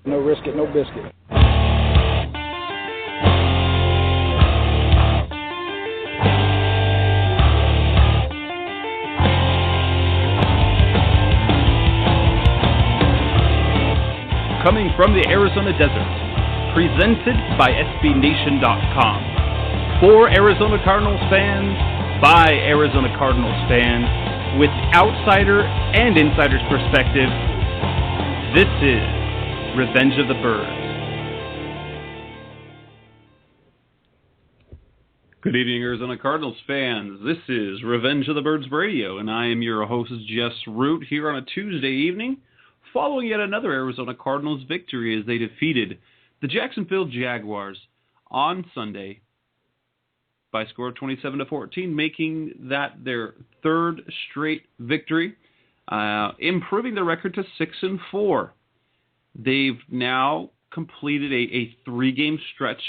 No risk it, no biscuit. Coming from the Arizona desert, presented by SBNation.com. For Arizona Cardinals fans, by Arizona Cardinals fans, with outsider and insider's perspective, this is Revenge of the Birds. Good evening, Arizona Cardinals fans. This is Revenge of the Birds Radio, and I am your host, Jess Root, here on a Tuesday evening, following yet another Arizona Cardinals victory as they defeated the Jacksonville Jaguars on Sunday by a score of 27-14, making that their third straight victory, improving their record to 6-4. They've now completed a three-game stretch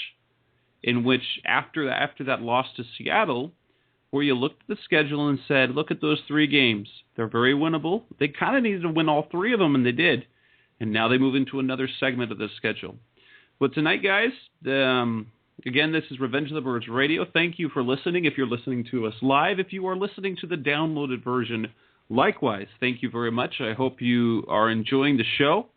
in which, after that loss to Seattle, where you looked at the schedule and said, look at those three games. They're very winnable. They kind of needed to win all three of them, and they did. And now they move into another segment of the schedule. But tonight, guys, again, this is Revenge of the Birds Radio. Thank you for listening if you're listening to us live. If you are listening to the downloaded version, likewise, thank you very much. I hope you are enjoying the show.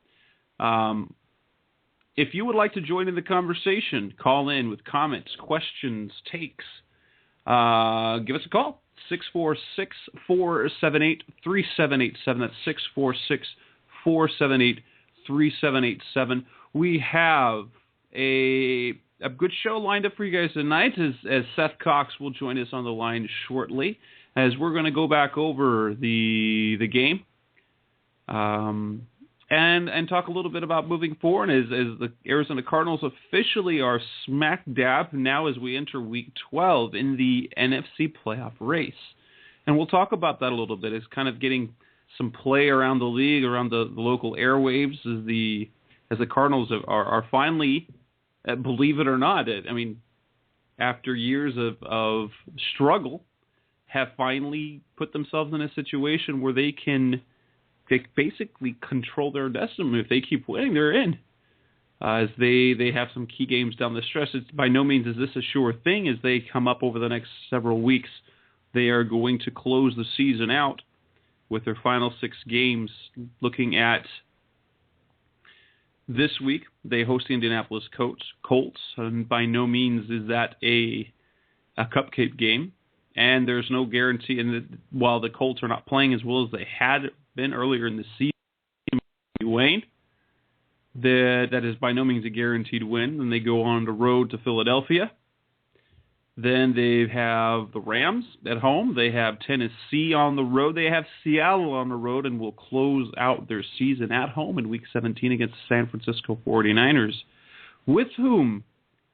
If you would like to join in the conversation, call in with comments, questions, takes. Give us a call, 646-478-3787. That's 646-478-3787. We have a good show lined up for you guys tonight, as Seth Cox will join us on the line shortly, as we're going to go back over the game and talk a little bit about moving forward as the Arizona Cardinals officially are smack dab now as we enter Week 12 in the NFC playoff race. And we'll talk about that a little bit as kind of getting some play around the league, around the local airwaves as the Cardinals are finally, believe it or not, after years of struggle, have finally put themselves in a situation where they basically control their destiny. If they keep winning, they're in. As they have some key games down the stretch. It's by no means is this a sure thing. As they come up over the next several weeks, they are going to close the season out with their final 6 games. Looking at this week, they host the Indianapolis Colts. And by no means is that a cupcake game. And there's no guarantee. And while the Colts are not playing as well as they had been earlier in the season, Wayne, that is by no means a guaranteed win. Then they go on the road to Philadelphia. Then they have the Rams at home. They have Tennessee on the road. They have Seattle on the road, and will close out their season at home in Week 17 against the San Francisco 49ers, with whom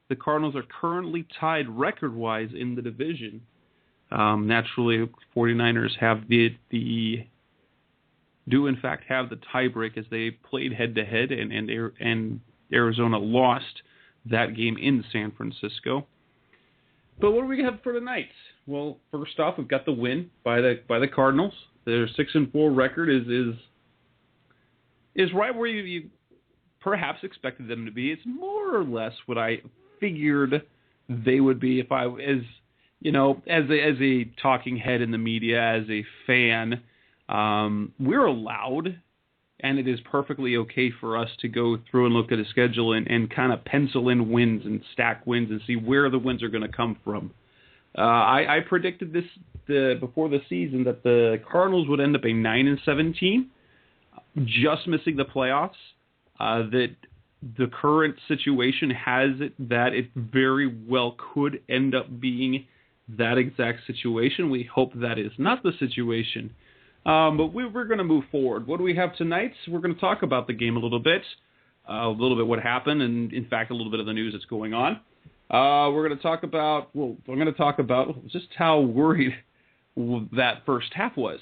the Cardinals are currently tied record-wise in the division. Naturally, 49ers have do in fact have the tiebreak as they played head-to-head, and Arizona lost that game in San Francisco. But what do we have for tonight? Well, first off, we've got the win by the Cardinals. Their 6-4 record is right where you perhaps expected them to be. It's more or less what I figured they would be if I as a talking head in the media, as a fan. We're allowed, and it is perfectly okay for us to go through and look at a schedule and kind of pencil in wins and stack wins and see where the wins are going to come from. I predicted this before the season that the Cardinals would end up a 9-17, just missing the playoffs. That the current situation has it that it very well could end up being that exact situation. We hope that is not the situation. But we're going to move forward. What do we have tonight? We're going to talk about the game a little bit what happened, and in fact, a little bit of the news that's going on. We're going to talk about, just how worried that first half was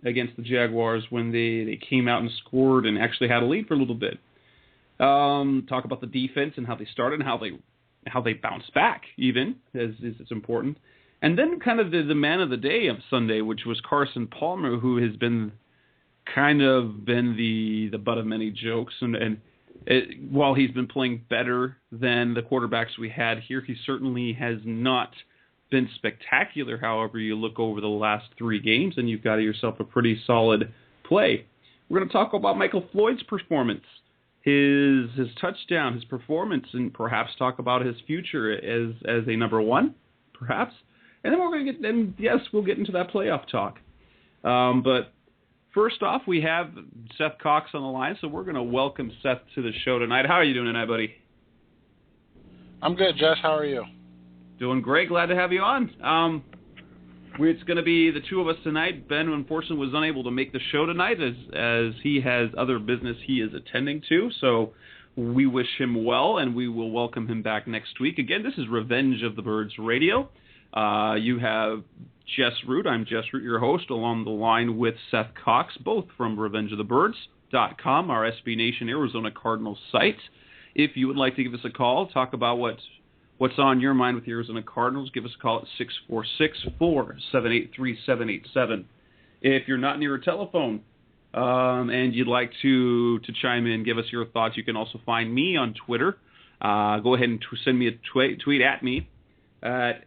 against the Jaguars when they came out and scored and actually had a lead for a little bit. Talk about the defense and how they started and how they bounced back, even, as it's important. And then kind of the man of the day of Sunday, which was Carson Palmer, who has been the butt of many jokes. And while he's been playing better than the quarterbacks we had here, he certainly has not been spectacular. However, you look over the last 3 games and you've got yourself a pretty solid play. We're going to talk about Michael Floyd's performance, his touchdown, his performance, and perhaps talk about his future as a number 1, perhaps. And then we'll get into that playoff talk. But first off, we have Seth Cox on the line, so we're going to welcome Seth to the show tonight. How are you doing tonight, buddy? I'm good, Jess. How are you? Doing great. Glad to have you on. It's going to be the 2 of us tonight. Ben, unfortunately, was unable to make the show tonight as he has other business he is attending to, so we wish him well, and we will welcome him back next week. Again, this is Revenge of the Birds Radio. You have Jess Root. I'm Jess Root, your host, along the line with Seth Cox, both from RevengeOfTheBirds.com, our SB Nation Arizona Cardinals site. If you would like to give us a call, talk about what's on your mind with the Arizona Cardinals, give us a call at 646-478-3787. If you're not near a telephone and you'd like to chime in, give us your thoughts, you can also find me on Twitter. Go ahead and send me a tweet at me at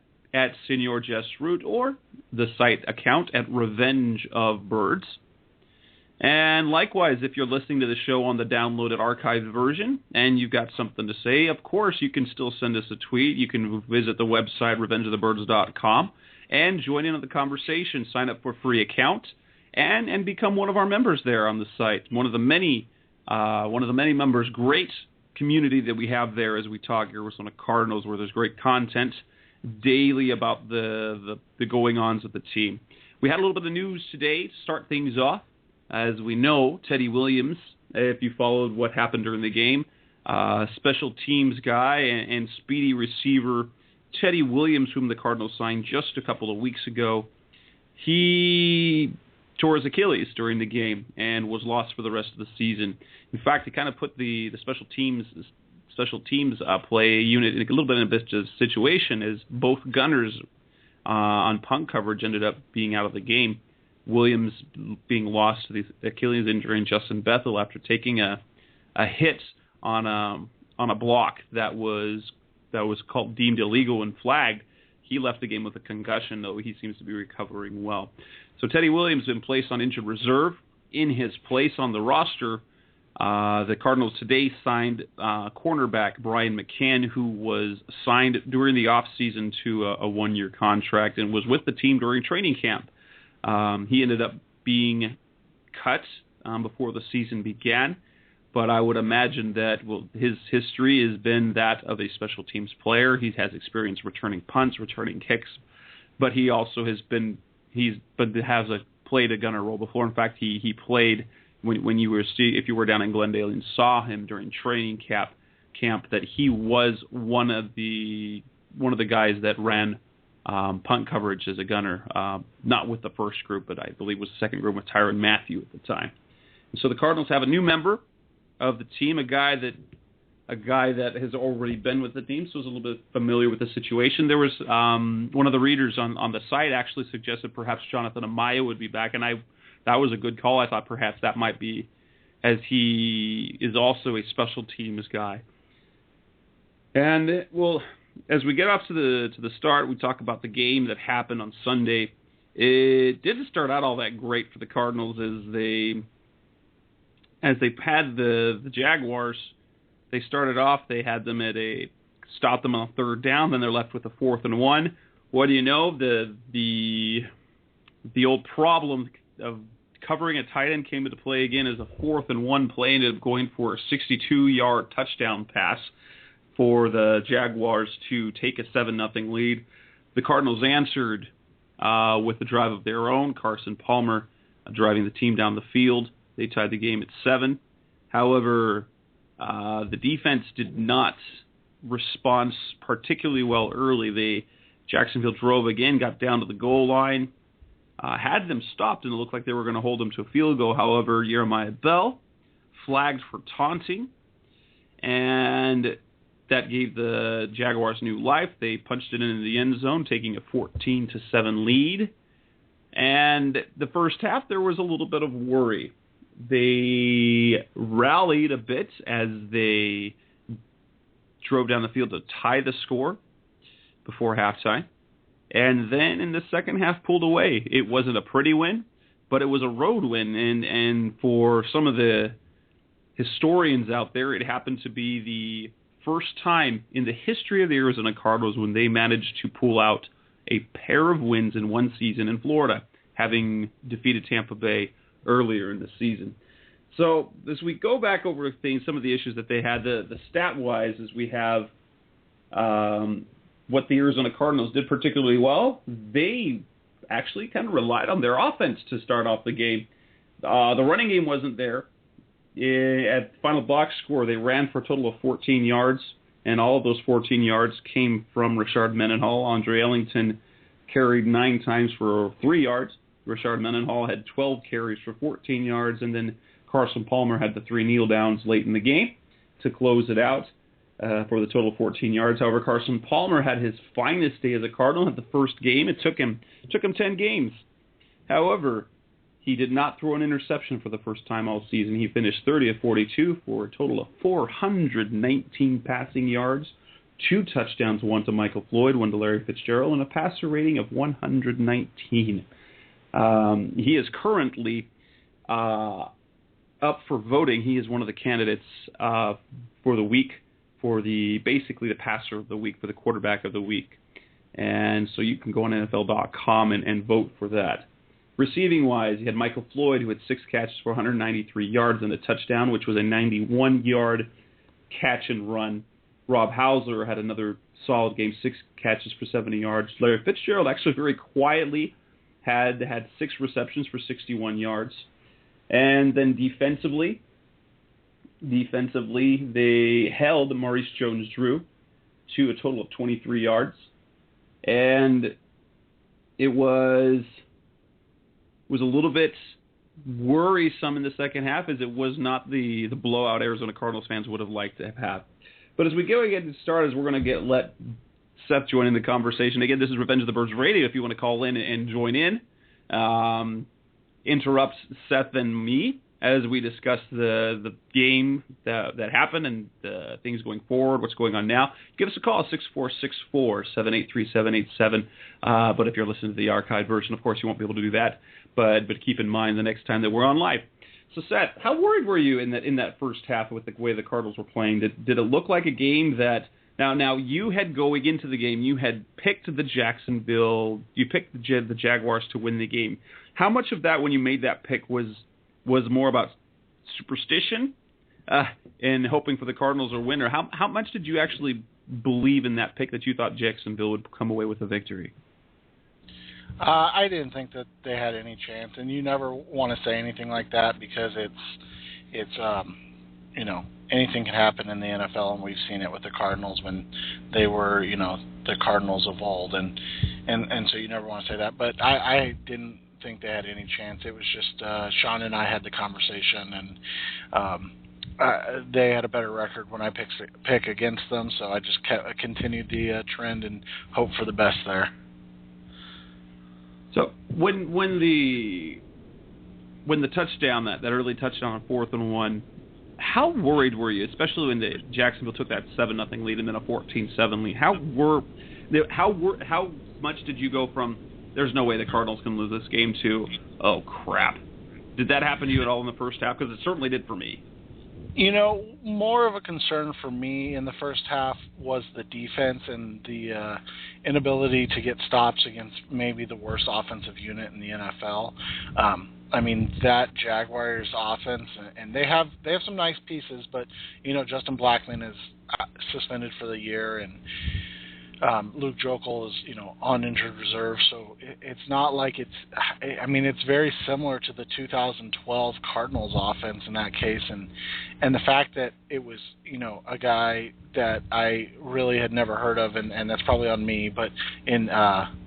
Senior Jess Root, or the site account at Revenge of Birds. And likewise, if you're listening to the show on the downloaded archived version and you've got something to say, of course, you can still send us a tweet. You can visit the website, RevengeOfTheBirds.com, and join in on the conversation. Sign up for a free account and become one of our members there on the site. One of the many members. Great community that we have there as we talk Arizona Cardinals, where there's great content daily about the going-ons of the team. We had a little bit of news today to start things off. As we know, Teddy Williams, if you followed what happened during the game, special teams guy and speedy receiver Teddy Williams, whom the Cardinals signed just a couple of weeks ago, he tore his Achilles during the game and was lost for the rest of the season. In fact, it kind of put the special teams play unit in a little bit in a bit of a situation, as both gunners on punt coverage ended up being out of the game. Williams being lost to the Achilles injury, and Justin Bethel after taking a hit on a block that was deemed illegal and flagged. He left the game with a concussion, though he seems to be recovering well. So Teddy Williams has been placed on injured reserve. In his place on the roster, the Cardinals today signed cornerback Brian McCann, who was signed during the offseason to a 1-year contract and was with the team during training camp. He ended up being cut before the season began, but I would imagine that his history has been that of a special teams player. He has experience returning punts, returning kicks, but he also has played a gunner role before. In fact, he played when if you were down in Glendale and saw him during training camp, that he was one of the guys that ran punt coverage as a gunner, not with the first group, but I believe was the second group with Tyrann Mathieu at the time. And so the Cardinals have a new member of the team, a guy that has already been with the team, so is a little bit familiar with the situation. There was one of the readers on the site actually suggested perhaps Jonathan Amaya would be back, and that was a good call. I thought perhaps that might be, as he is also a special teams guy. And as we get off to the start, we talk about the game that happened on Sunday. It didn't start out all that great for the Cardinals as they had the Jaguars. They started off, they had them stopped them on a 3rd down, then they're left with a 4th and 1. What do you know? The old problem of covering a tight end came into play again as a 4th and 1 play ended up going for a 62-yard touchdown pass for the Jaguars to take a 7-0 lead. The Cardinals answered with a drive of their own. Carson Palmer driving the team down the field. They tied the game at 7. However, the defense did not respond particularly well early. Jacksonville drove again, got down to the goal line, had them stopped, and it looked like they were going to hold them to a field goal. However, Jeremiah Bell flagged for taunting, and that gave the Jaguars new life. They punched it into the end zone, taking a 14-7 lead. And the first half, there was a little bit of worry They rallied a bit as they drove down the field to tie the score before halftime. And then in the second half pulled away. It wasn't a pretty win, but it was a road win. And for some of the historians out there, it happened to be the first time in the history of the Arizona Cardinals when they managed to pull out a pair of wins in one season in Florida, having defeated Tampa Bay earlier in the season. So as we go back over things, some of the issues that they had, the stat-wise, is we have what the Arizona Cardinals did particularly well. They actually kind of relied on their offense to start off the game. The running game wasn't there. At final box score, they ran for a total of 14 yards, and all of those 14 yards came from Rashard Mendenhall. Andre Ellington carried 9 times for 3 yards. Rashard Mendenhall had 12 carries for 14 yards, and then Carson Palmer had the 3 kneel downs late in the game to close it out for the total of 14 yards. However, Carson Palmer had his finest day as a Cardinal at the first game. It took him 10 games. However, he did not throw an interception for the first time all season. He finished 30 of 42 for a total of 419 passing yards, 2 touchdowns, 1 to Michael Floyd, 1 to Larry Fitzgerald, and a passer rating of 119. He is currently up for voting. He is one of the candidates for the week, for basically the passer of the week, for the quarterback of the week. And so you can go on NFL.com and vote for that. Receiving-wise, you had Michael Floyd, who had 6 catches for 193 yards and a touchdown, which was a 91-yard catch and run. Rob Hauser had another solid game, 6 catches for 70 yards. Larry Fitzgerald actually very quietly had 6 receptions for 61 yards. And then defensively, they held Maurice Jones-Drew to a total of 23 yards. And it was a little bit worrisome in the second half, as it was not the blowout Arizona Cardinals fans would have liked to have had. But as we go and get started, we're going to let Seth join in the conversation. Again, this is Revenge of the Birds Radio. If you want to call in and join in, interrupt Seth and me as we discuss the game that happened and things going forward, what's going on now. Give us a call, 646-478-3787. But if you're listening to the archived version, of course, you won't be able to do that. But keep in mind the next time that we're on live. So, Seth, how worried were you in that first half with the way the Cardinals were playing? Did it look like a game that now you had going into the game, you had picked the Jaguars to win the game. How much of that, when you made that pick, was more about superstition and hoping for the Cardinals or win, or how much did you actually believe in that pick that you thought Jacksonville would come away with a victory? I didn't think that they had any chance, and you never want to say anything like that because it's anything can happen in the NFL, and we've seen it with the Cardinals when they were the Cardinals of old, and so you never want to say that. But I didn't think they had any chance. It was just Sean and I had the conversation, and they had a better record when I pick against them, so I just continued the trend and hoped for the best there. So when the touchdown, that early touchdown on 4th and 1, how worried were you, especially when Jacksonville took that 7-0 lead and then a 14-7 lead? How much did you go from there's no way the Cardinals can lose this game to, oh crap? Did that happen to you at all in the first half? Because it certainly did for me. More of a concern for me in the first half was the defense and the inability to get stops against maybe the worst offensive unit in the NFL. That Jaguars offense, and they have some nice pieces, but Justin Blackman is suspended for the year, and Luke Jokel is on injured reserve, so it's not like it's very similar to the 2012 Cardinals offense in that case, and the fact that it was a guy that I really had never heard of, and that's probably on me, but in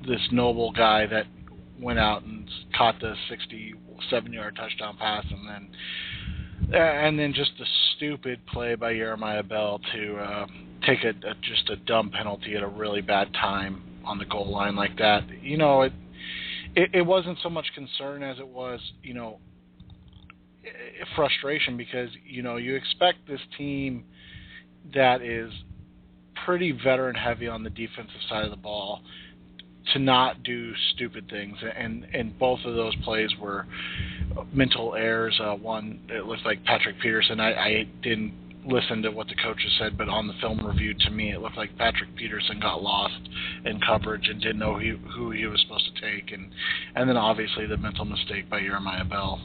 this Noble guy that went out and caught the 67-yard touchdown pass, and then just the stupid play by Jeremiah Bell to take just a dumb penalty at a really bad time on the goal line like that. It wasn't so much concern as it was, frustration because, you expect this team that is pretty veteran heavy on the defensive side of the ball to not do stupid things, and both of those plays were mental errors. One, it looked like Patrick Peterson. I didn't listen to what the coaches said, but on the film review, to me, it looked like Patrick Peterson got lost in coverage and didn't know who he was supposed to take, and then obviously the mental mistake by Jeremiah Bell.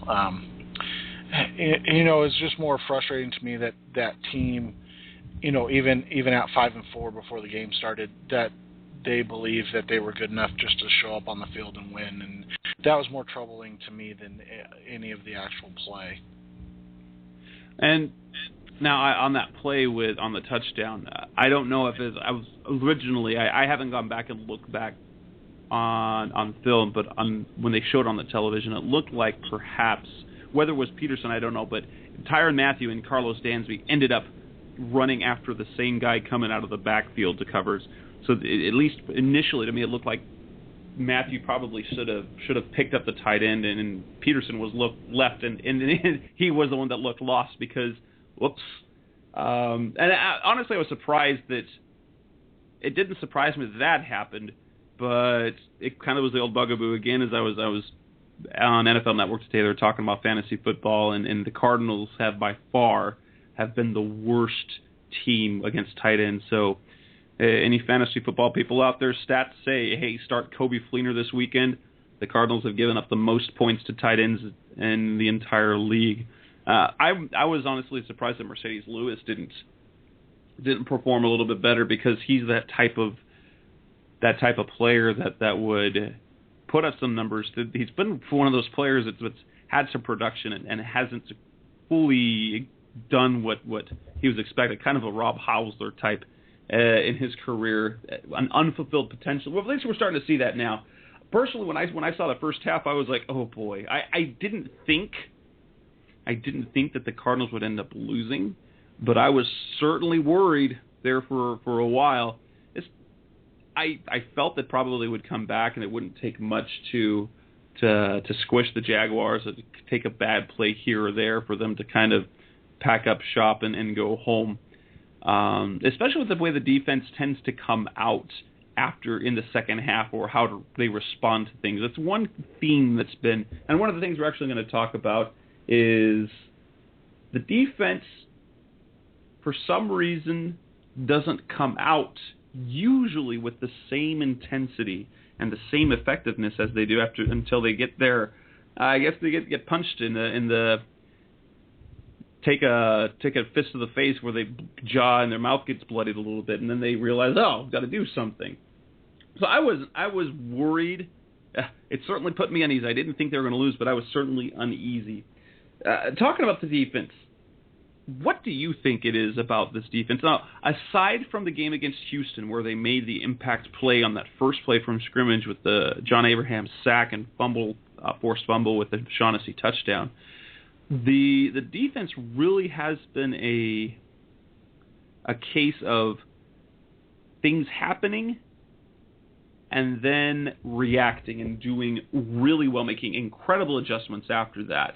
It's just more frustrating to me that team, even at 5-4 before the game started, that they believed that they were good enough just to show up on the field and win, and that was more troubling to me than any of the actual play. And now on that play on the touchdown, I don't know if I haven't gone back and looked back on film, but when they showed on the television, it looked like perhaps, whether it was Peterson, I don't know, but Tyrann Mathieu and Carlos Dansby ended up running after the same guy coming out of the backfield to covers. So at least initially, to me, it looked like Mathieu probably should have picked up the tight end, and Peterson was left, and he was the one that looked lost because, whoops. Honestly, I was surprised that it didn't surprise me that happened, but it kind of was the old bugaboo again. As I was on NFL Network today, they were talking about fantasy football, and the Cardinals have by far been the worst team against tight ends. So any fantasy football people out there, stats say, hey, start Coby Fleener this weekend. The Cardinals have given up the most points to tight ends in the entire league. I was honestly surprised that Mercedes Lewis didn't perform a little bit better, because he's that type of player that would put up some numbers. He's been one of those players that's had some production and hasn't fully done what he was expected, kind of a Rob Hausler type in his career, an unfulfilled potential. Well, at least we're starting to see that now. Personally, when I saw the first half, I was like, oh boy. I didn't think that the Cardinals would end up losing, but I was certainly worried there for a while. I felt that probably would come back, and it wouldn't take much to squish the Jaguars. It could take a bad play here or there for them to kind of pack up shop and go home. Especially with the way the defense tends to come out after in the second half, or how they respond to things. That's one theme that's been, and one of the things we're actually going to talk about is the defense, for some reason, doesn't come out usually with the same intensity and the same effectiveness as they do until they get there. I guess they get punched in the take a fist to the face where they jaw and their mouth gets bloodied a little bit, and then they realize, oh, I've got to do something. So I was worried. It certainly put me uneasy. I didn't think they were going to lose, but I was certainly uneasy. Talking about the defense, what do you think it is about this defense? Now, aside from the game against Houston, where they made the impact play on that first play from scrimmage with the John Abraham sack and forced fumble with the Shaughnessy touchdown, the defense really has been a case of things happening and then reacting and doing really well, making incredible adjustments after that.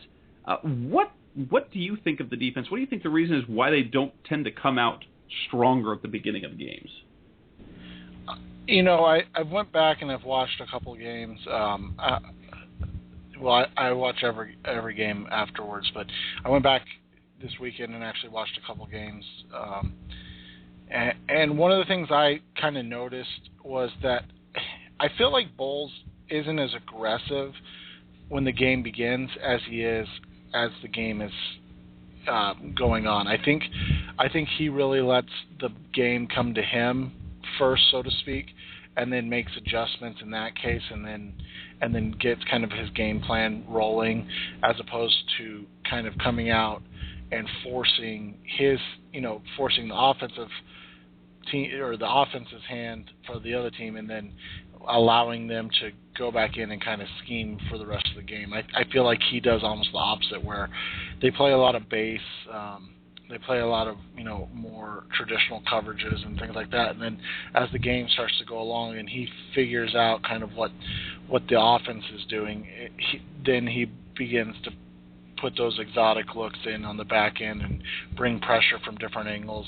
What do you think of the defense? What do you think the reason is why they don't tend to come out stronger at the beginning of games? I went back and I've watched a couple games. I watch every game afterwards, but I went back this weekend and actually watched a couple games. And one of the things I kind of noticed was that I feel like Bowles isn't as aggressive when the game begins as he is as the game is going on. I think he really lets the game come to him first, so to speak, and then makes adjustments in that case, and then gets kind of his game plan rolling, as opposed to kind of coming out and forcing the offensive team or the offense's hand for the other team, and then allowing them to go back in and kind of scheme for the rest of the game. I feel like he does almost the opposite, where they play a lot of base, they play a lot of more traditional coverages and things like that, and then as the game starts to go along and he figures out kind of what the offense is doing, then he begins to put those exotic looks in on the back end and bring pressure from different angles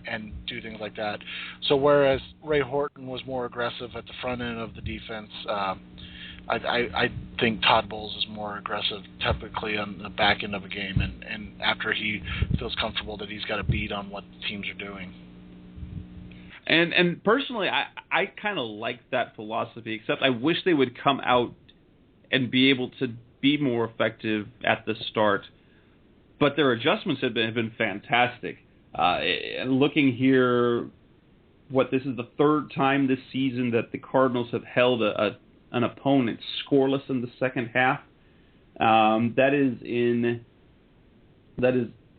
and do things like that. So whereas Ray Horton was more aggressive at the front end of the defense, I think Todd Bowles is more aggressive typically on the back end of a game, and after he feels comfortable that he's got a beat on what the teams are doing. And personally, I kind of like that philosophy, except I wish they would come out and be able to be more effective at the start. But their adjustments have been fantastic. Looking here, this is the third time this season that the Cardinals have held an opponent scoreless in the second half.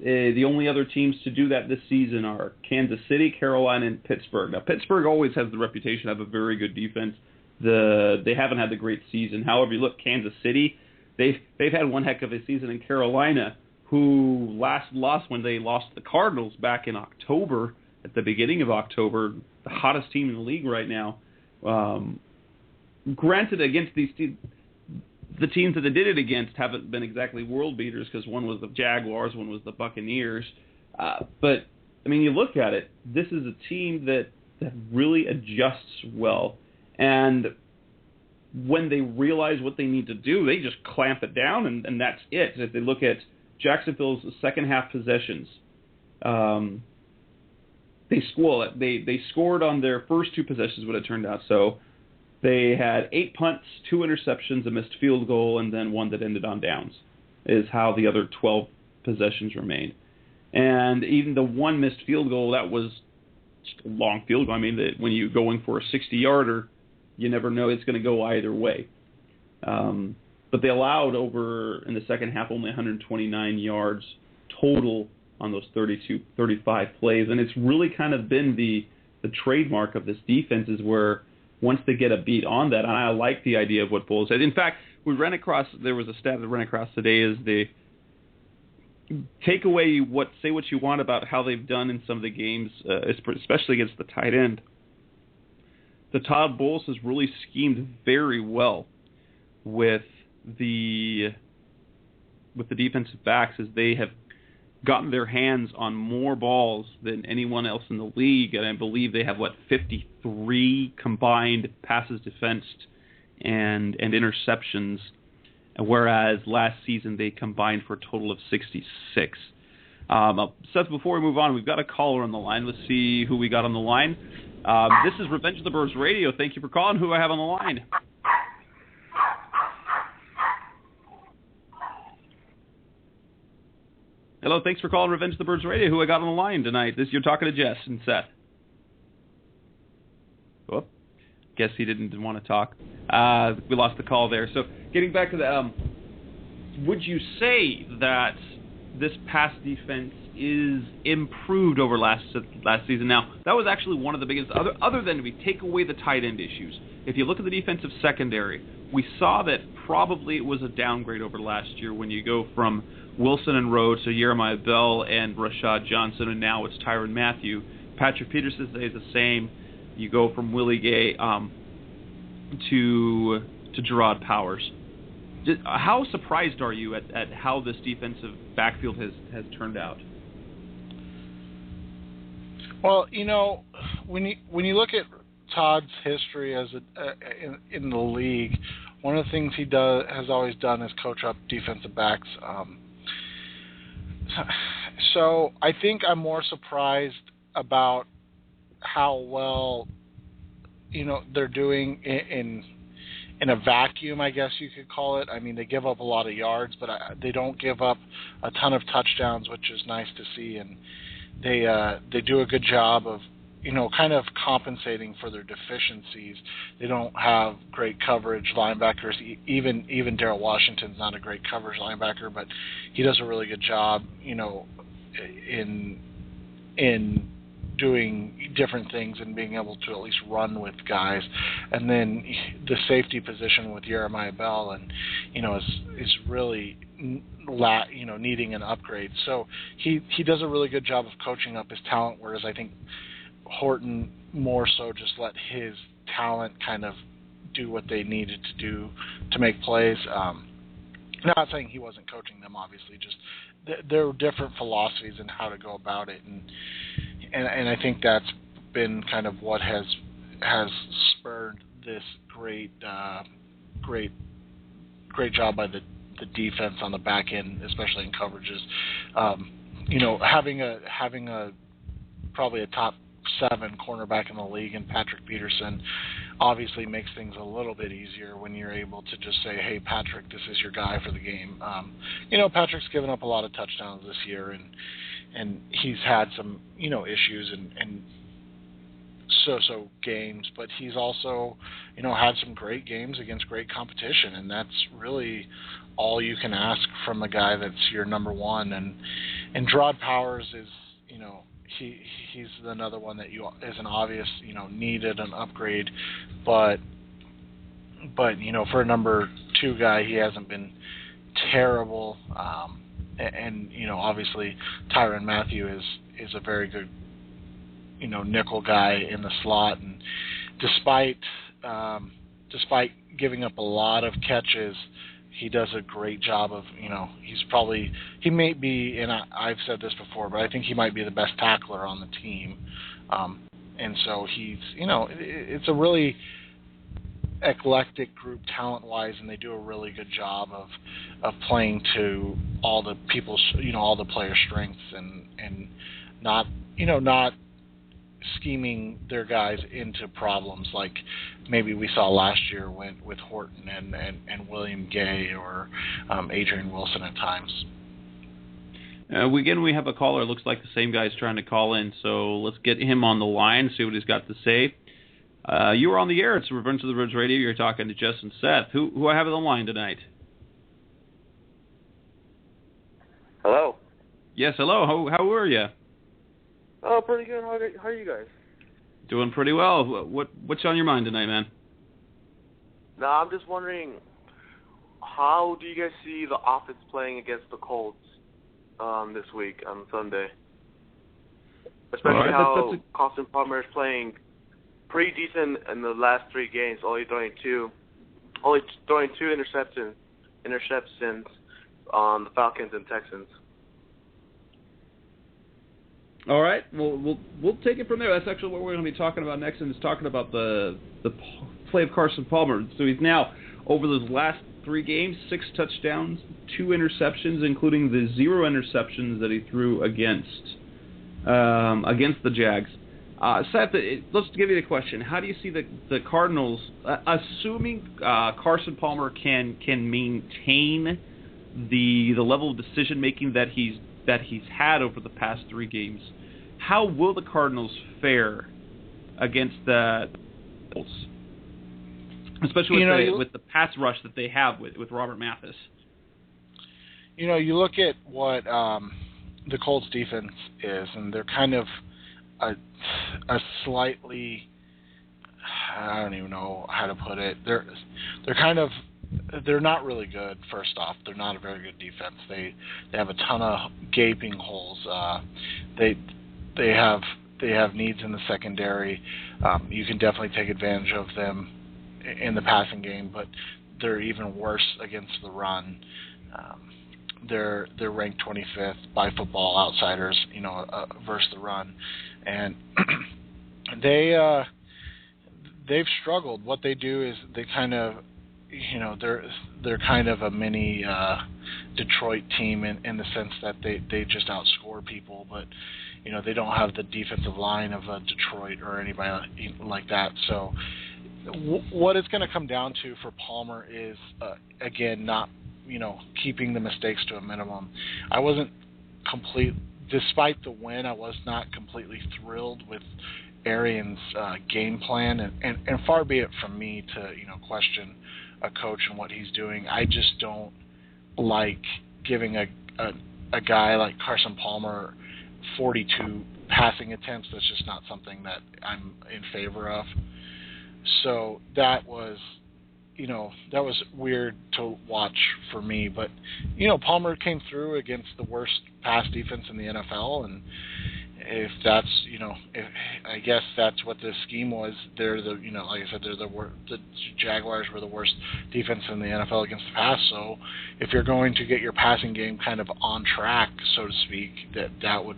The only other teams to do that this season are Kansas City, Carolina, and Pittsburgh. Now, Pittsburgh always has the reputation of a very good defense. They haven't had the great season. However, you look, Kansas City, they've had one heck of a season. In Carolina, who last lost when they lost the Cardinals back in October, at the beginning of October, the hottest team in the league right now. Granted, against these teams, the teams that they did it against haven't been exactly world beaters, because one was the Jaguars, one was the Buccaneers. But, I mean, you look at it, this is a team that really adjusts well. And when they realize what they need to do, they just clamp it down, and that's it. If they look at Jacksonville's second half possessions, they scored on their first two possessions, what it turned out. So they had 8 punts, 2 interceptions, a missed field goal, and then one that ended on downs, is how the other 12 possessions remained. And even the one missed field goal, that was just a long field goal. I mean, when you're going for a 60-yarder, you never know, it's going to go either way. But they allowed in the second half, only 129 yards total on those 35 plays. And it's really kind of been the trademark of this defense, is where once they get a beat on that, and I like the idea of what Bowles said. In fact, there was a stat that ran across today, is the take away say what you want about how they've done in some of the games, especially against the tight end. The Todd Bowles has really schemed very well with the defensive backs, as they have gotten their hands on more balls than anyone else in the league, and I believe they have 53 combined passes defensed and interceptions, whereas last season they combined for a total of 66. Seth, before we move on, we've got a caller on the line. Let's see who we got on the line. This is Revenge of the Birds Radio. Thank you for calling. Who do I have on the line? Hello, thanks for calling Revenge of the Birds Radio. Who I got on the line tonight? You're talking to Jess and Seth. Oh, guess he didn't want to talk. We lost the call there. So getting back to that, would you say that this pass defense is improved over last season? Now, that was actually one of the biggest, other than we take away the tight end issues. If you look at the defensive secondary, we saw that probably it was a downgrade over last year when you go from Wilson and Rhodes to Jeremiah Bell and Rashad Johnson, and now it's Tyrann Mathieu. Patrick Peterson stays the same. You go from Willie Gay to Gerard Powers. How surprised are you at how this defensive backfield has turned out? Well, when you look at Todd's history as in the league, one of the things he has always done is coach up defensive backs. So I think I'm more surprised about how well they're doing in a vacuum, I guess you could call it. I mean, they give up a lot of yards, but they don't give up a ton of touchdowns, which is nice to see. And they do a good job of kind of compensating for their deficiencies. They don't have great coverage linebackers. Even Darrell Washington's not a great coverage linebacker, but he does a really good job, in doing different things and being able to at least run with guys. And then the safety position with Jeremiah Bell is really needing an upgrade. So he does a really good job of coaching up his talent, whereas I think Horton more so just let his talent kind of do what they needed to do to make plays. Not saying he wasn't coaching them, obviously. Just there are different philosophies in how to go about it, and I think that's been kind of what has spurred this great job by the defense on the back end, especially in coverages. Having a probably a top 7 cornerback in the league and Patrick Peterson obviously makes things a little bit easier when you're able to just say, hey, Patrick, this is your guy for the game. Patrick's given up a lot of touchdowns this year, and he's had some, issues and so games, but he's also, had some great games against great competition, and that's really all you can ask from a guy that's your number one. And Gerard Powers is, he's another one that is an obvious, needed an upgrade, but for a number 2 guy, he hasn't been terrible. And obviously Tyrann Mathieu is a very good, nickel guy in the slot, and despite giving up a lot of catches, he does a great job of, he may be, and I've said this before, but I think he might be the best tackler on the team. And so he's, it's a really eclectic group talent-wise, and they do a really good job of playing to all the people's, all the player strengths and not scheming their guys into problems like maybe we saw last year with Horton and William Gay or Adrian Wilson at times. We have a caller. Looks like the same guy's trying to call in, so let's get him on the line, see what he's got to say. You were on the air. It's Revenge of the Ridge Radio. You're talking to Jess and Seth. Who I have on the line tonight? Hello. Yes, hello. How are you? Oh, pretty good. How are you guys? Doing pretty well. What's on your mind tonight, man? No, I'm just wondering, how do you guys see the offense playing against the Colts this week on Sunday? Especially how Carson Palmer is playing pretty decent in the last 3 games, only throwing two interceptions on the Falcons and Texans. All right, well, we'll take it from there. That's actually what we're going to be talking about next, and it's talking about the play of Carson Palmer. So he's now, over those last 3 games, 6 touchdowns, 2 interceptions, including the 0 interceptions that he threw against the Jags. Seth, let's give you the question. How do you see the Cardinals, assuming Carson Palmer can maintain the level of decision-making that he's had over the past 3 games, how will the Cardinals fare against the Colts, especially with the pass rush that they have with Robert Mathis? You look at what the Colts defense is, and they're kind of a slightly, I don't even know how to put it. They're not really good. First off, they're not a very good defense. They have a ton of gaping holes. They have needs in the secondary. You can definitely take advantage of them in the passing game, but they're even worse against the run. They're ranked 25th by Football Outsiders, versus the run, and they've struggled. What they do is they kind of, they're kind of a mini Detroit team in the sense that they just outscore people, but they don't have the defensive line of a Detroit or anybody like that. So what it's going to come down to for Palmer is again not keeping the mistakes to a minimum. I wasn't despite the win, I was not completely thrilled with Arians' game plan, and far be it from me to question a coach and what he's doing. I just don't like giving a guy like Carson Palmer 42 passing attempts. That's just not something that I'm in favor of. So that was weird to watch for me. But Palmer came through against the worst pass defense in the NFL, if that's, if I guess that's what the scheme was. They're the, like I said, the Jaguars were the worst defense in the NFL against the pass. So if you're going to get your passing game kind of on track, so to speak, that would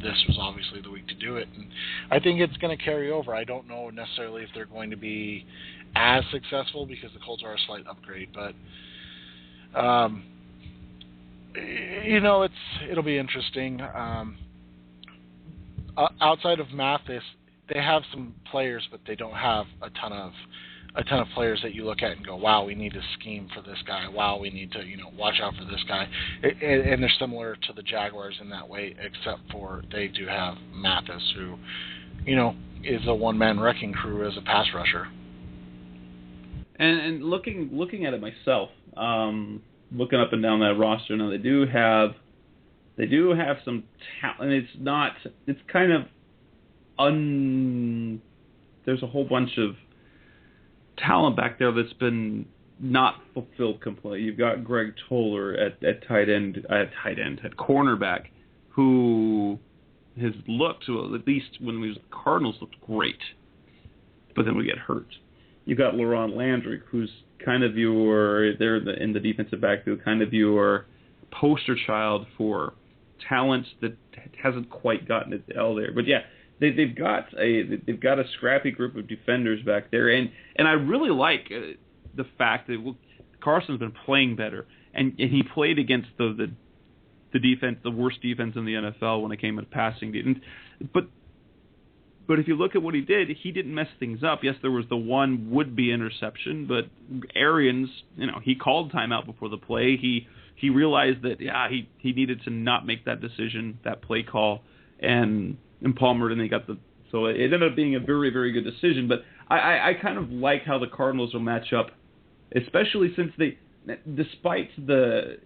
this was obviously the week to do it. And I think it's going to carry over. I don't know necessarily if they're going to be as successful because the Colts are a slight upgrade, but it'll be interesting. Outside of Mathis, they have some players, but they don't have a ton of players that you look at and go, wow, we need to scheme for this guy. Wow, we need to watch out for this guy. And they're similar to the Jaguars in that way, except for they do have Mathis, who is a one-man wrecking crew as a pass rusher. And looking at it myself, looking up and down that roster, now they do have some talent. It's kind of there's a whole bunch of talent back there that's been not fulfilled completely. You've got Greg Toller at cornerback, who has looked, at least when he was the Cardinals, looked great, but then we get hurt. You've got Laurent Landry, who's kind of in the defensive backfield, kind of your poster child for talent that hasn't quite gotten its L there. But yeah, they've got a scrappy group of defenders back there, and I really like the fact that Carson's been playing better, and he played against the defense, the worst defense in the NFL when it came to passing. But if you look at what he didn't mess things up. Yes, there was the one would-be interception, but Arians, he called timeout before the play. He realized that he needed to not make that decision, that play call, and Palmer, and so it ended up being a very, very good decision. But I kind of like how the Cardinals will match up, especially since despite the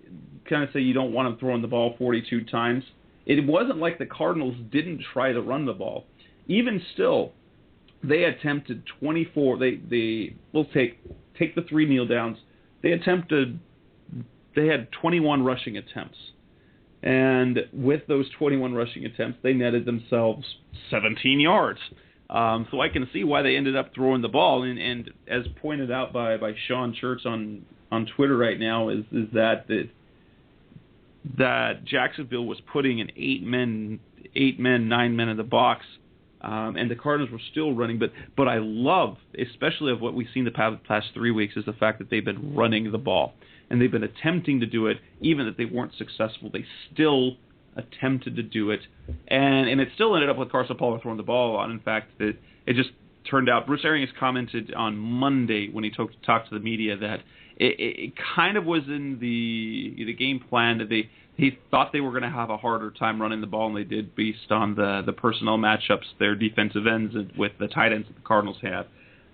kind of say you don't want them throwing the ball 42 times, it wasn't like the Cardinals didn't try to run the ball. Even still, they attempted 24. We'll take the 3 kneel downs. They had 21 rushing attempts, and with those 21 rushing attempts, they netted themselves 17 yards. So I can see why they ended up throwing the ball. And as pointed out by Sean Church on Twitter right now, is that Jacksonville was putting an 8 men, 9 men in the box. And the Cardinals were still running, but I love, especially of what we've seen the past 3 weeks, is the fact that they've been running the ball. And they've been attempting to do it, even if they weren't successful. They still attempted to do it. And it still ended up with Carson Palmer throwing the ball on. In fact, it just turned out, Bruce Arians commented on Monday when he talked to the media that it kind of was in the game plan that he thought they were going to have a harder time running the ball, and they did, based on the personnel matchups, their defensive ends with the tight ends that the Cardinals have.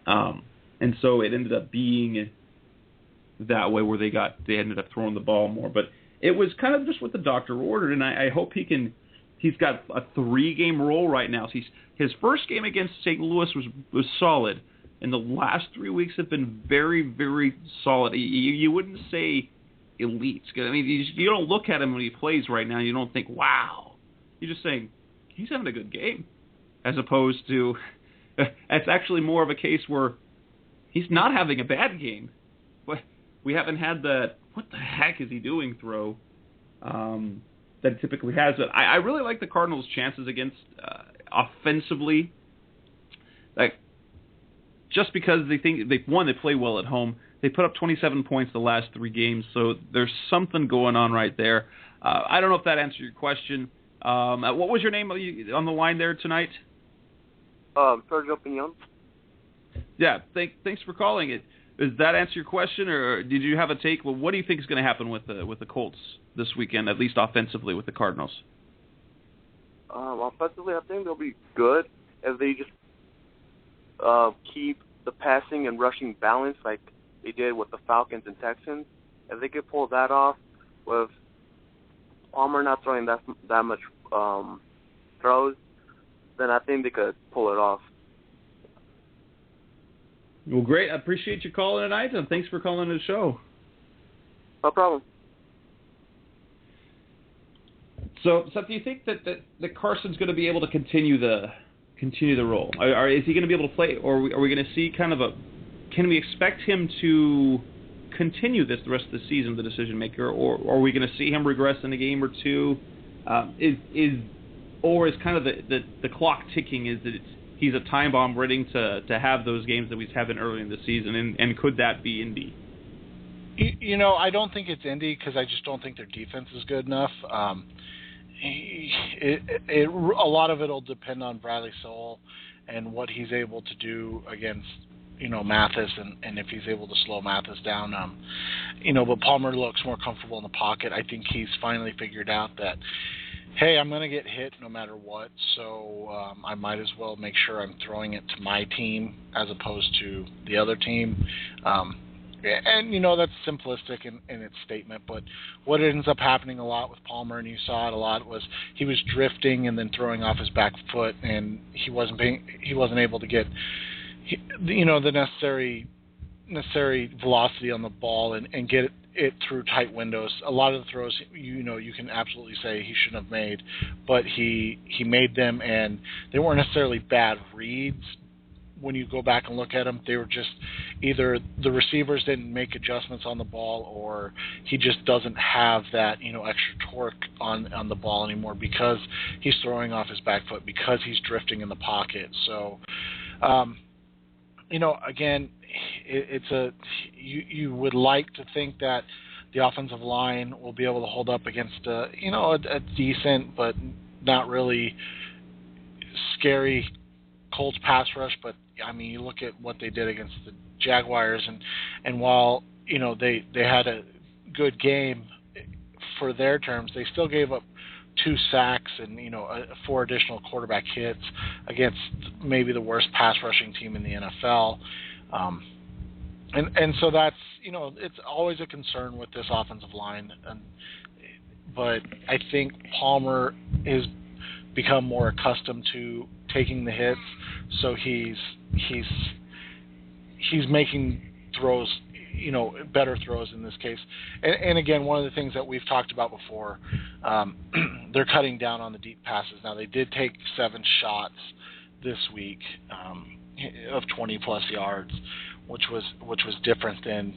And so it ended up being that way where they ended up throwing the ball more. But it was kind of just what the doctor ordered, and I hope he's got a 3-game role right now. His first game against St. Louis was solid, and the last 3 weeks have been very, very solid. You wouldn't say elite. I mean, you don't look at him when he plays right now, you don't think, wow. You're just saying, he's having a good game. As opposed to, it's actually more of a case where he's not having a bad game. But we haven't had that, what the heck is he doing throw that he typically has. But I really like the Cardinals' chances against offensively. Like, just because they think they play well at home. They put up 27 points the last 3 games, so there's something going on right there. I don't know if that answered your question. What was your name on the line there tonight? Sergio Pignon. Yeah, thanks for calling it. Does that answer your question, or did you have a take? Well, what do you think is going to happen with the Colts this weekend, at least offensively, with the Cardinals? Offensively, I think they'll be good if they just keep the passing and rushing balance like they did with the Falcons and Texans. If they could pull that off with Palmer not throwing that much throws, then I think they could pull it off. Well, great. I appreciate you calling tonight, and thanks for calling the show. No problem. So do you think that Carson's going to be able to continue the role? Is he going to be able to play, or are we going to see can we expect him to continue this the rest of the season, the decision maker, or are we going to see him regress in a game or two? Is kind of the clock ticking? Is that he's a time bomb waiting to have those games that he's having early in the season, and could that be Indy? I don't think it's Indy because I just don't think their defense is good enough. A lot of it will depend on Bradley Sowell and what he's able to do against Mathis, and if he's able to slow Mathis down. But Palmer looks more comfortable in the pocket. I think he's finally figured out that, hey, I'm going to get hit no matter what, so I might as well make sure I'm throwing it to my team as opposed to the other team. And, that's simplistic in its statement, but what ends up happening a lot with Palmer, and you saw it a lot, was he was drifting and then throwing off his back foot, and he wasn't able to get the necessary velocity on the ball and get it through tight windows. A lot of the throws, you can absolutely say he shouldn't have made, but he made them, and they weren't necessarily bad reads. When you go back and look at them, they were just either the receivers didn't make adjustments on the ball, or he just doesn't have that extra torque on the ball anymore because he's throwing off his back foot, because he's drifting in the pocket. So, again, you would like to think that the offensive line will be able to hold up against a decent but not really scary Colts pass rush, but you look at what they did against the Jaguars, and while they had a good game for their terms, they still gave up 2 sacks and 4 additional quarterback hits against maybe the worst pass rushing team in the NFL. And so that's it's always a concern with this offensive line, but I think Palmer is become more accustomed to taking the hits, so he's making throws, better throws in this case. And again, one of the things that we've talked about before, they're cutting down on the deep passes. Now, they did take 7 shots this week of 20 plus yards, which was different than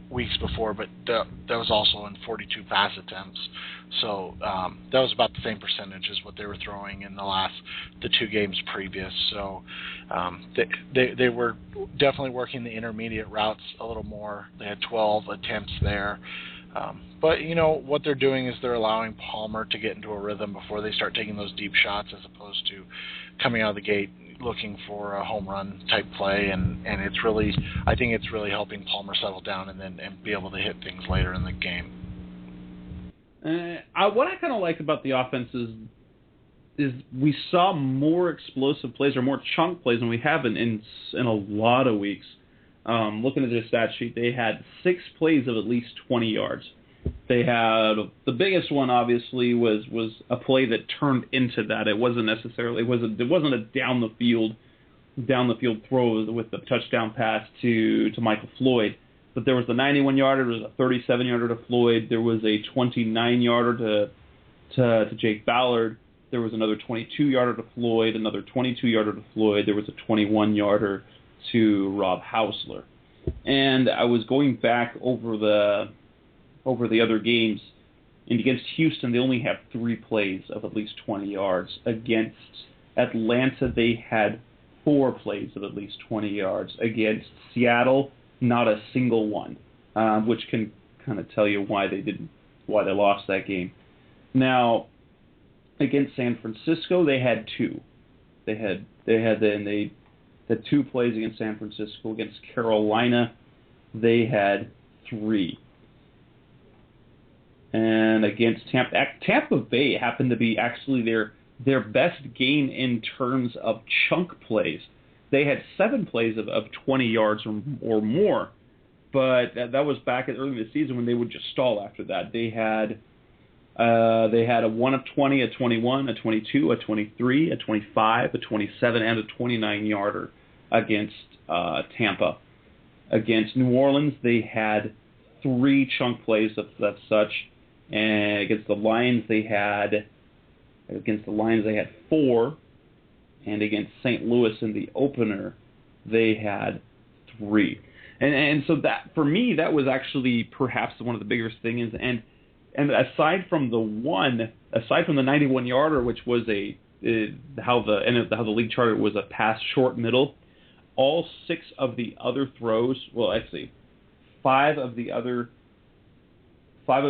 weeks before, but that was also in 42 pass attempts. So that was about the same percentage as what they were throwing in the 2 games previous. So they were definitely working the intermediate routes a little more. They had 12 attempts there. But what they're doing is they're allowing Palmer to get into a rhythm before they start taking those deep shots, as opposed to coming out of the gate looking for a home run type play, and I think it's really helping Palmer settle down and be able to hit things later in the game. What I kind of like about the offense is we saw more explosive plays or more chunk plays than we have in a lot of weeks. Looking at their stat sheet, they had 6 plays of at least 20 yards. They had the biggest one, obviously, was a play that turned into that. It wasn't necessarily it wasn't a down the field throw with the touchdown pass to Michael Floyd, but there was the 91-yarder, there was a 37-yarder to Floyd, there was a 29-yarder to Jake Ballard, there was another 22-yarder to Floyd, another 22-yarder to Floyd, there was a 21-yarder to Rob Hausler. And I was going back over the other games, and against Houston, they only have 3 plays of at least 20 yards. Against Atlanta, they had 4 plays of at least 20 yards. Against Seattle, not a single one, which can kind of tell you why they lost that game. Now, against San Francisco, they had 2. They had 2 plays against San Francisco. Against Carolina, they had 3. And against Tampa Bay happened to be actually their best game in terms of chunk plays. They had 7 plays of 20 yards or more, but that was back early in the season when they would just stall after that. They had a 1 of 20, a 21, a 22, a 23, a 25, a 27, and a 29-yarder against Tampa. Against New Orleans, they had 3 chunk plays of such. And against the Lions they had 4, and against St. Louis in the opener they had 3. And so that, for me, that was actually perhaps one of the biggest things. And aside from the 91-yarder, which was how the league charted was a pass short middle, all 6 of the other throws, well, actually 4 of the other 5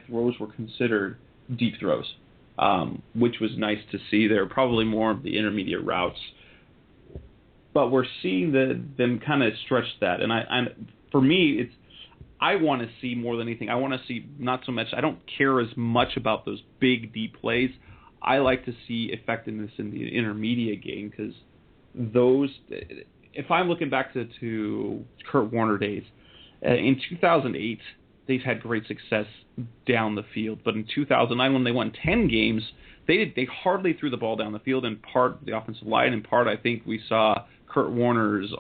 throws were considered deep throws, which was nice to see. They're probably more of the intermediate routes, but we're seeing them kind of stretch that. And for me, I want to see more than anything. I want to see not so much. I don't care as much about those big deep plays. I like to see effectiveness in the intermediate game, because those. If I'm looking back to Kurt Warner days, in 2008, they've had great success down the field. But in 2009, when they won 10 games, they hardly threw the ball down the field. In part, the offensive line. In part, I think we saw Kurt Warner's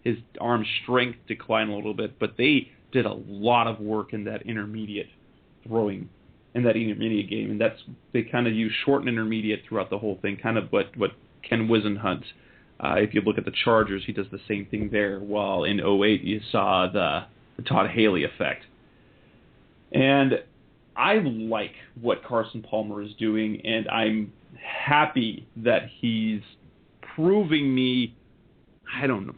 his arm strength decline a little bit. But they did a lot of work in that intermediate throwing, in that intermediate game. And they kind of use short and intermediate throughout the whole thing, kind of what Ken Wisenhunt. If you look at the Chargers, he does the same thing there, while in 2008 you saw the Todd Haley effect. And I like what Carson Palmer is doing, and I'm happy that he's proving me. I don't know.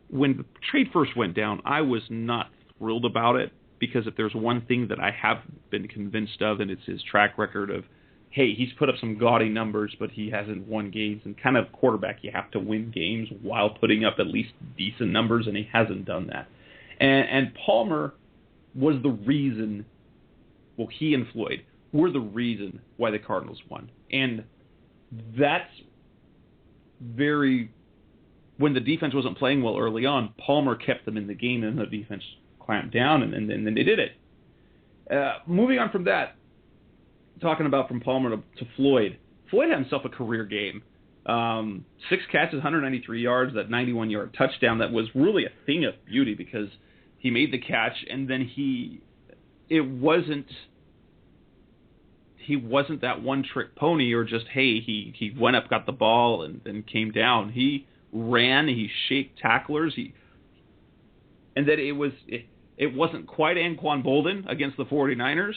When the trade first went down, I was not thrilled about it, because if there's one thing that I have been convinced of, and it's his track record of, hey, he's put up some gaudy numbers, but he hasn't won games. And kind of quarterback, you have to win games while putting up at least decent numbers, and he hasn't done that. And Palmer was the reason, well, he and Floyd were the reason why the Cardinals won. And that's when the defense wasn't playing well early on, Palmer kept them in the game, and the defense clamped down, and then they did it. Moving on from that, talking about from Palmer to Floyd. Floyd had himself a career game. 6 catches, 193 yards, that 91-yard touchdown. That was really a thing of beauty, because he made the catch, and then he wasn't that one-trick pony, or just, hey, he went up, got the ball, and then came down. He ran, he shaped tacklers, and that it wasn't quite Anquan Bolden against the 49ers,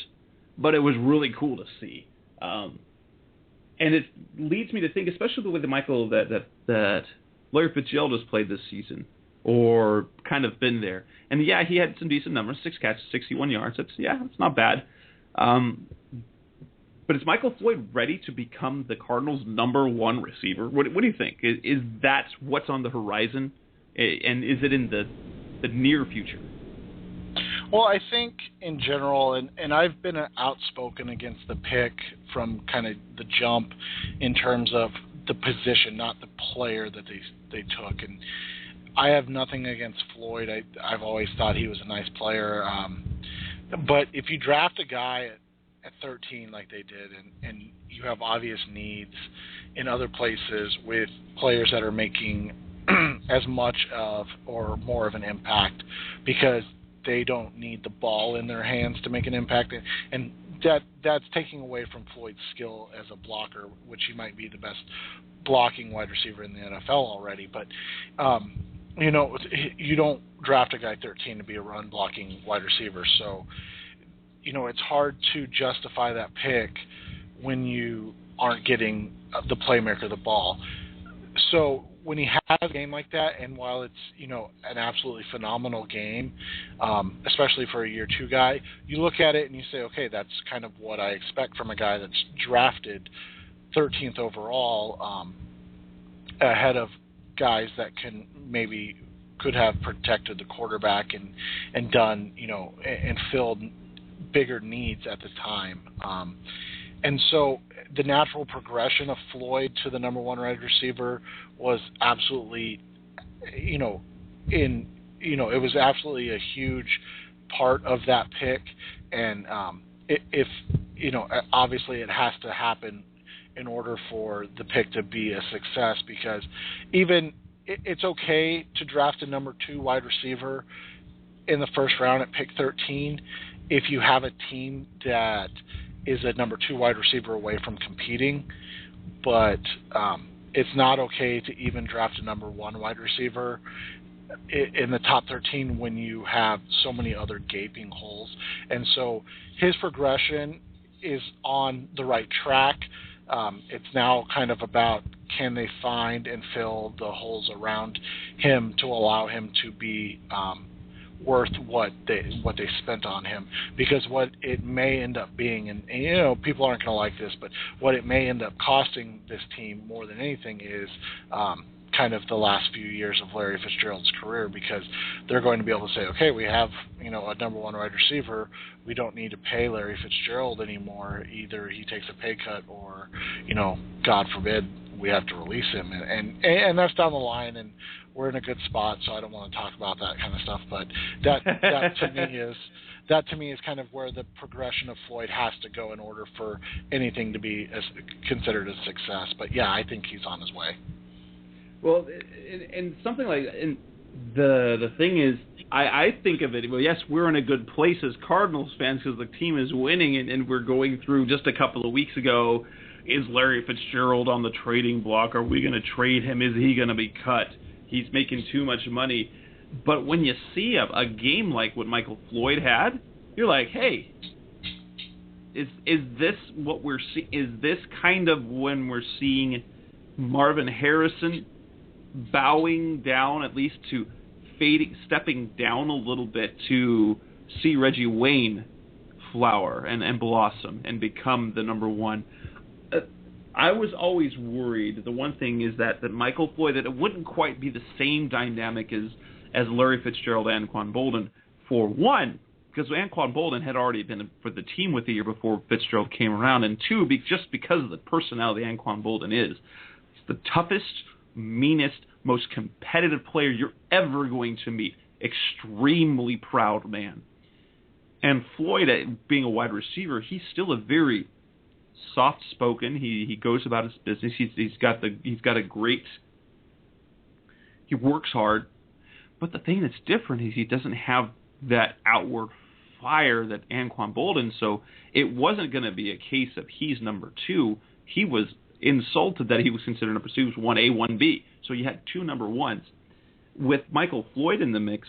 but it was really cool to see. And it leads me to think, especially the way that Larry Fitzgerald has played this season, or kind of been there. And yeah, he had some decent numbers, 6 catches, 61 yards. It's not bad. But is Michael Floyd ready to become the Cardinals' number 1 receiver? What do you think? Is that what's on the horizon? And is it in the near future? Well, I think in general, and I've been outspoken against the pick from kind of the jump in terms of the position, not the player that they took. And I have nothing against Floyd. I've always thought he was a nice player. But if you draft a guy at 13 like they did, and you have obvious needs in other places with players that are making as much of or more of an impact because they don't need the ball in their hands to make an impact, and that's taking away from Floyd's skill as a blocker, which he might be the best blocking wide receiver in the NFL already. But you don't draft a guy 13 to be a run blocking wide receiver, so it's hard to justify that pick when you aren't getting the playmaker the ball. So when he has a game like that, and while it's an absolutely phenomenal game, especially for a year 2 guy, you look at it and you say, okay, that's kind of what I expect from a guy that's drafted 13th overall, ahead of guys that could have protected the quarterback and done and filled bigger needs at the time. And so the natural progression of Floyd to the number 1 wide receiver was absolutely, it was absolutely a huge part of that pick. And obviously it has to happen in order for the pick to be a success, because even it's okay to draft a number 2 wide receiver in the first round at pick 13 if you have a team that is a number 2 wide receiver away from competing, but it's not okay to even draft a number 1 wide receiver in the top 13 when you have so many other gaping holes. And so his progression is on the right track. It's now kind of about, can they find and fill the holes around him to allow him to be worth what they spent on him? Because what it may end up being, and people aren't going to like this, but what it may end up costing this team more than anything is kind of the last few years of Larry Fitzgerald's career, because they're going to be able to say, okay, we have a number 1 wide receiver. We don't need to pay Larry Fitzgerald anymore. Either he takes a pay cut or, God forbid, we have to release him. And that's down the line, and we're in a good spot, so I don't want to talk about that kind of stuff. But that to me is kind of where the progression of Floyd has to go in order for anything to be considered a success. But yeah, I think he's on his way. Well, and something like, and the thing is, I think of it, well, yes, we're in a good place as Cardinals fans because the team is winning, and we're going through, just a couple of weeks ago, is Larry Fitzgerald on the trading block? Are we going to trade him? Is he going to be cut? He's making too much money. But when you see a game like what Michael Floyd had, you're like, hey, is this what we're seeing? Is this kind of when we're seeing Marvin Harrison bowing down, at least to stepping down a little bit to see Reggie Wayne flower and blossom and become the number 1? I was always worried. The one thing is that Michael Floyd, that it wouldn't quite be the same dynamic as Larry Fitzgerald and Anquan Boldin. For one, because Anquan Boldin had already been for the team with the year before Fitzgerald came around, and 2, just because of the personality Anquan Boldin is. It's the toughest, meanest, most competitive player you're ever going to meet. Extremely proud man. And Floyd, being a wide receiver, he's still a very soft-spoken. He goes about his business. He works hard. But the thing that's different is he doesn't have that outward fire that Anquan Boldin. So it wasn't going to be a case of he's number 2. He was insulted that he was considered number 2. He was 1A, 1B. So you had 2 number 1s. With Michael Floyd in the mix,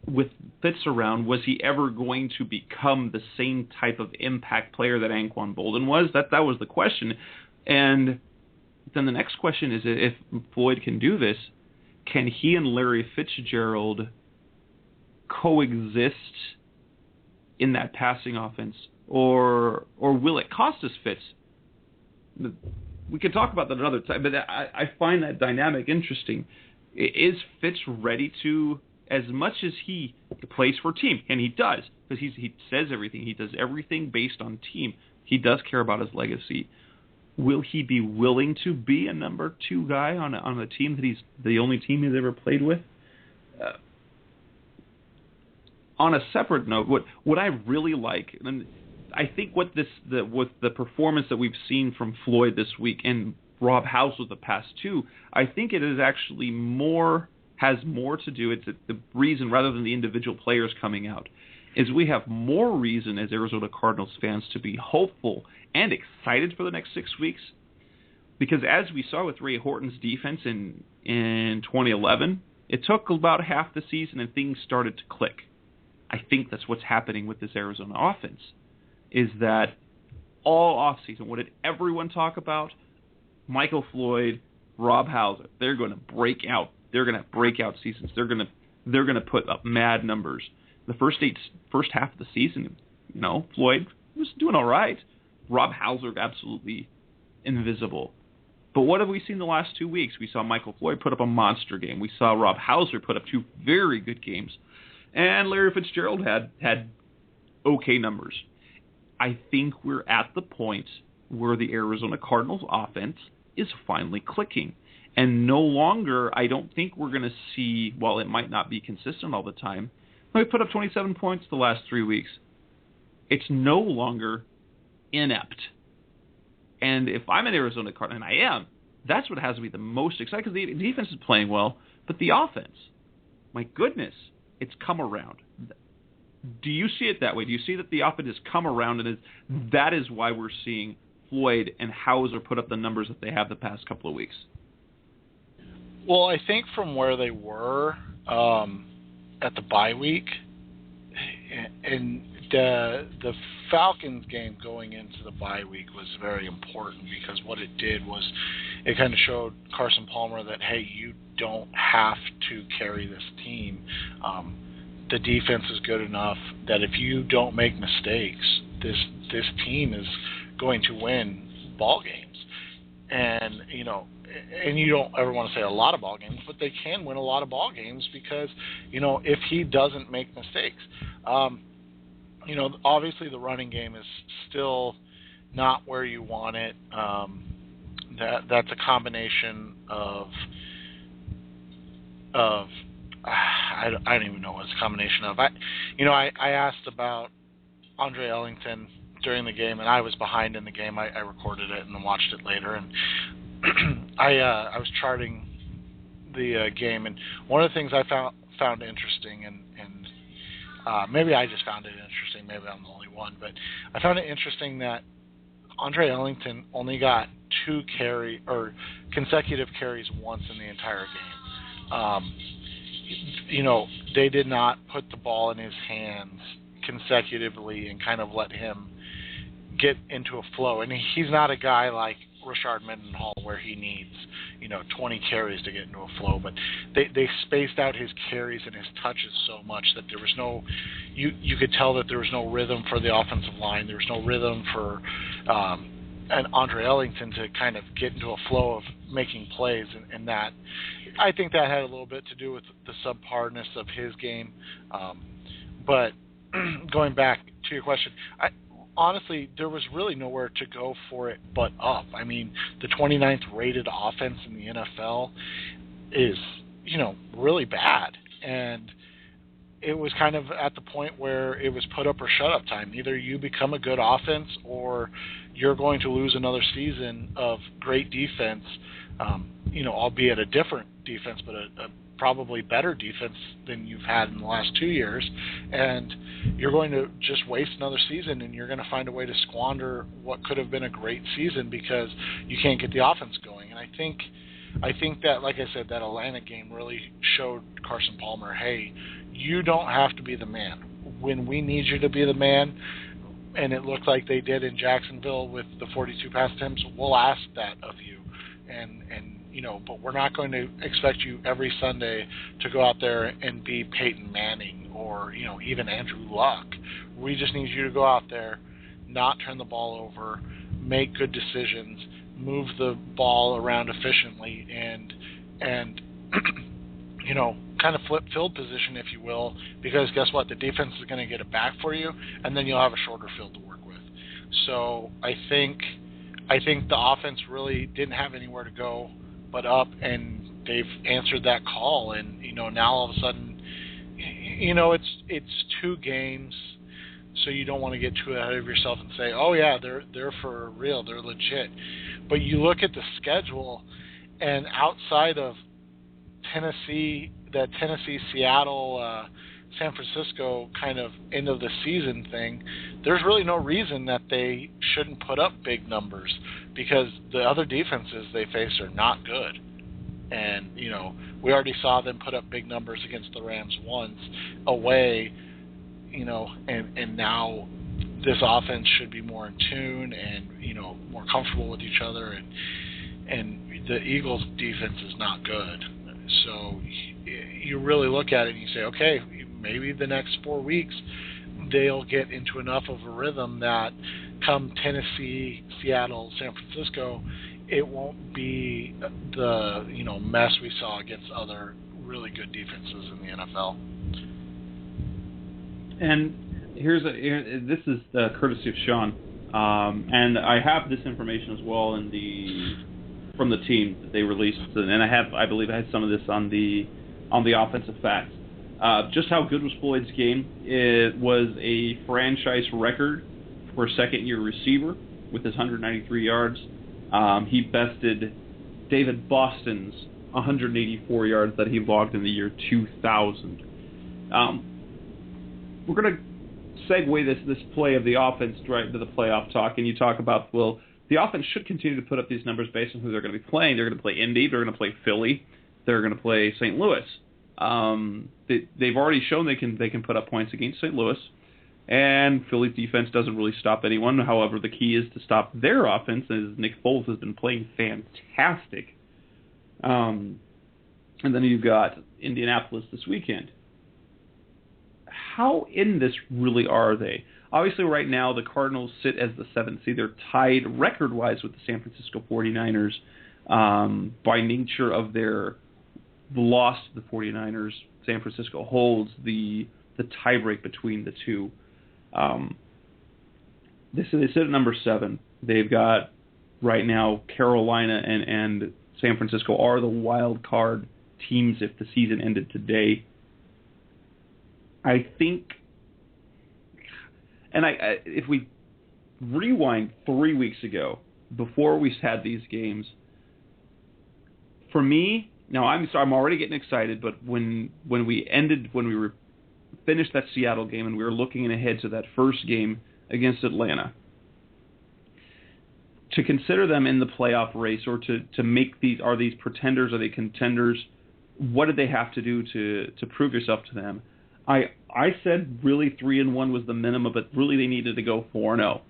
with Fitz around, was he ever going to become the same type of impact player that Anquan Boldin was? That was the question. And then the next question is, if Floyd can do this, can he and Larry Fitzgerald coexist in that passing offense? Or will it cost us Fitz? We could talk about that another time, but I find that dynamic interesting. Is Fitz ready to, as much as he plays for team, and he does, because he says everything, he does everything based on team, he does care about his legacy. Will he be willing to be a number 2 guy on a team that he's the only team he's ever played with? On a separate note, what I really like, and I think with the performance that we've seen from Floyd this week and Rob Hauser the past 2, I think it is actually has more to do. It's the reason, rather than the individual players coming out, is we have more reason as Arizona Cardinals fans to be hopeful and excited for the next 6 weeks. Because as we saw with Ray Horton's defense in 2011, it took about half the season and things started to click. I think that's what's happening with this Arizona offense, is that all offseason, what did everyone talk about? Michael Floyd, Rob Hauser. They're going to break out. They're going to have breakout seasons. They're going to put up mad numbers. The first half of the season, Floyd was doing all right. Rob Hauser absolutely invisible. But what have we seen the last 2 weeks? We saw Michael Floyd put up a monster game. We saw Rob Hauser put up 2 very good games. And Larry Fitzgerald had okay numbers. I think we're at the point where the Arizona Cardinals offense is finally clicking. And no longer, I don't think we're going to see, while it might not be consistent all the time, we put up 27 points the last 3 weeks. It's no longer inept. And if I'm an Arizona Cardinal, and I am, that's what has me the most excited, because the defense is playing well, but the offense, my goodness, it's come around. Do you see it that way? Do you see that the offense has come around, and that is why we're seeing Floyd and Hauser put up the numbers that they have the past couple of weeks? Well, I think from where they were at the bye week, and the Falcons game going into the bye week was very important, because what it did was it kind of showed Carson Palmer that, hey, you don't have to carry this team. The defense is good enough that if you don't make mistakes, this team is going to win ball games. And and you don't ever want to say a lot of ball games, but they can win a lot of ball games because if he doesn't make mistakes. Obviously the running game is still not where you want it. That's a combination of I don't even know what it's a combination of. I asked about Andre Ellington during the game, and I was behind in the game. I recorded it and then watched it later, and I was charting the game, and one of the things I found interesting, and maybe I just found it interesting, maybe I'm the only one, but I found it interesting that Andre Ellington only got 2 consecutive carries once in the entire game. They did not put the ball in his hands consecutively and kind of let him get into a flow. And he's not a guy like Rashard Mendenhall where he needs, 20 carries to get into a flow. But they spaced out his carries and his touches so much that there was no, you could tell that there was no rhythm for the offensive line. There was no rhythm for and Andre Ellington to kind of get into a flow of making plays, and that I think that had a little bit to do with the subparness of his game. But going back to your question, honestly, there was really nowhere to go for it but up. I mean, the 29th rated offense in the NFL is, really bad, and it was kind of at the point where it was put up or shut up time. Either you become a good offense or you're going to lose another season of great defense, albeit a different defense, but a probably better defense than you've had in the last 2 years, and you're going to just waste another season, and you're going to find a way to squander what could have been a great season because you can't get the offense going. And I think that, like I said, that Atlanta game really showed Carson Palmer, hey, you don't have to be the man. When we need you to be the man, and it looked like they did in Jacksonville with the 42 pass attempts, we'll ask that of you. But we're not going to expect you every Sunday to go out there and be Peyton Manning or, even Andrew Luck. We just need you to go out there, not turn the ball over, make good decisions, move the ball around efficiently, and kind of flip field position, if you will, because guess what? The defense is going to get it back for you, and then you'll have a shorter field to work with. So I think the offense really didn't have anywhere to go but up, and they've answered that call. And now all of a sudden, it's 2 games, so you don't want to get too ahead of yourself and say, oh yeah, they're for real, they're legit. But you look at the schedule, and outside of Tennessee, Seattle, San Francisco kind of end of the season thing, there's really no reason that they shouldn't put up big numbers, because the other defenses they face are not good. And, we already saw them put up big numbers against the Rams once away, and now this offense should be more in tune and, more comfortable with each other, and the Eagles' defense is not good. So you really look at it and you say, okay, maybe the next 4 weeks they'll get into enough of a rhythm that come Tennessee, Seattle, San Francisco, it won't be the mess we saw against other really good defenses in the NFL. And this is courtesy of Sean, and I have this information as well from the team that they released, and I believe I had some of this on the offensive facts. Just how good was Floyd's game? It was a franchise record for a second-year receiver with his 193 yards. He bested David Boston's 184 yards that he logged in the year 2000. We're going to segue this play of the offense right into the playoff talk, and you talk about, well, the offense should continue to put up these numbers based on who they're going to be playing. They're going to play Indy, they're going to play Philly, they're going to play St. Louis. They've already shown they can put up points against St. Louis, and Philly's defense doesn't really stop anyone. However, the key is to stop their offense, as Nick Foles has been playing fantastic. And then you've got Indianapolis this weekend. How in this really are they? Obviously, right now, the Cardinals sit as the 7th seed. They're tied record-wise with the San Francisco 49ers by nature of their loss to the 49ers. San Francisco holds the tiebreak between the two. They sit at number 7. They've got, right now, Carolina and San Francisco are the wild card teams if the season ended today. I think, and if we rewind 3 weeks ago, before we had these games, for me, now I'm already getting excited, but when we finished that Seattle game and we were looking ahead to that first game against Atlanta, to consider them in the playoff race or to make are these pretenders, are they contenders, what did they have to do to prove yourself to them? I said really 3-1 was the minimum, but really they needed to go 4-0.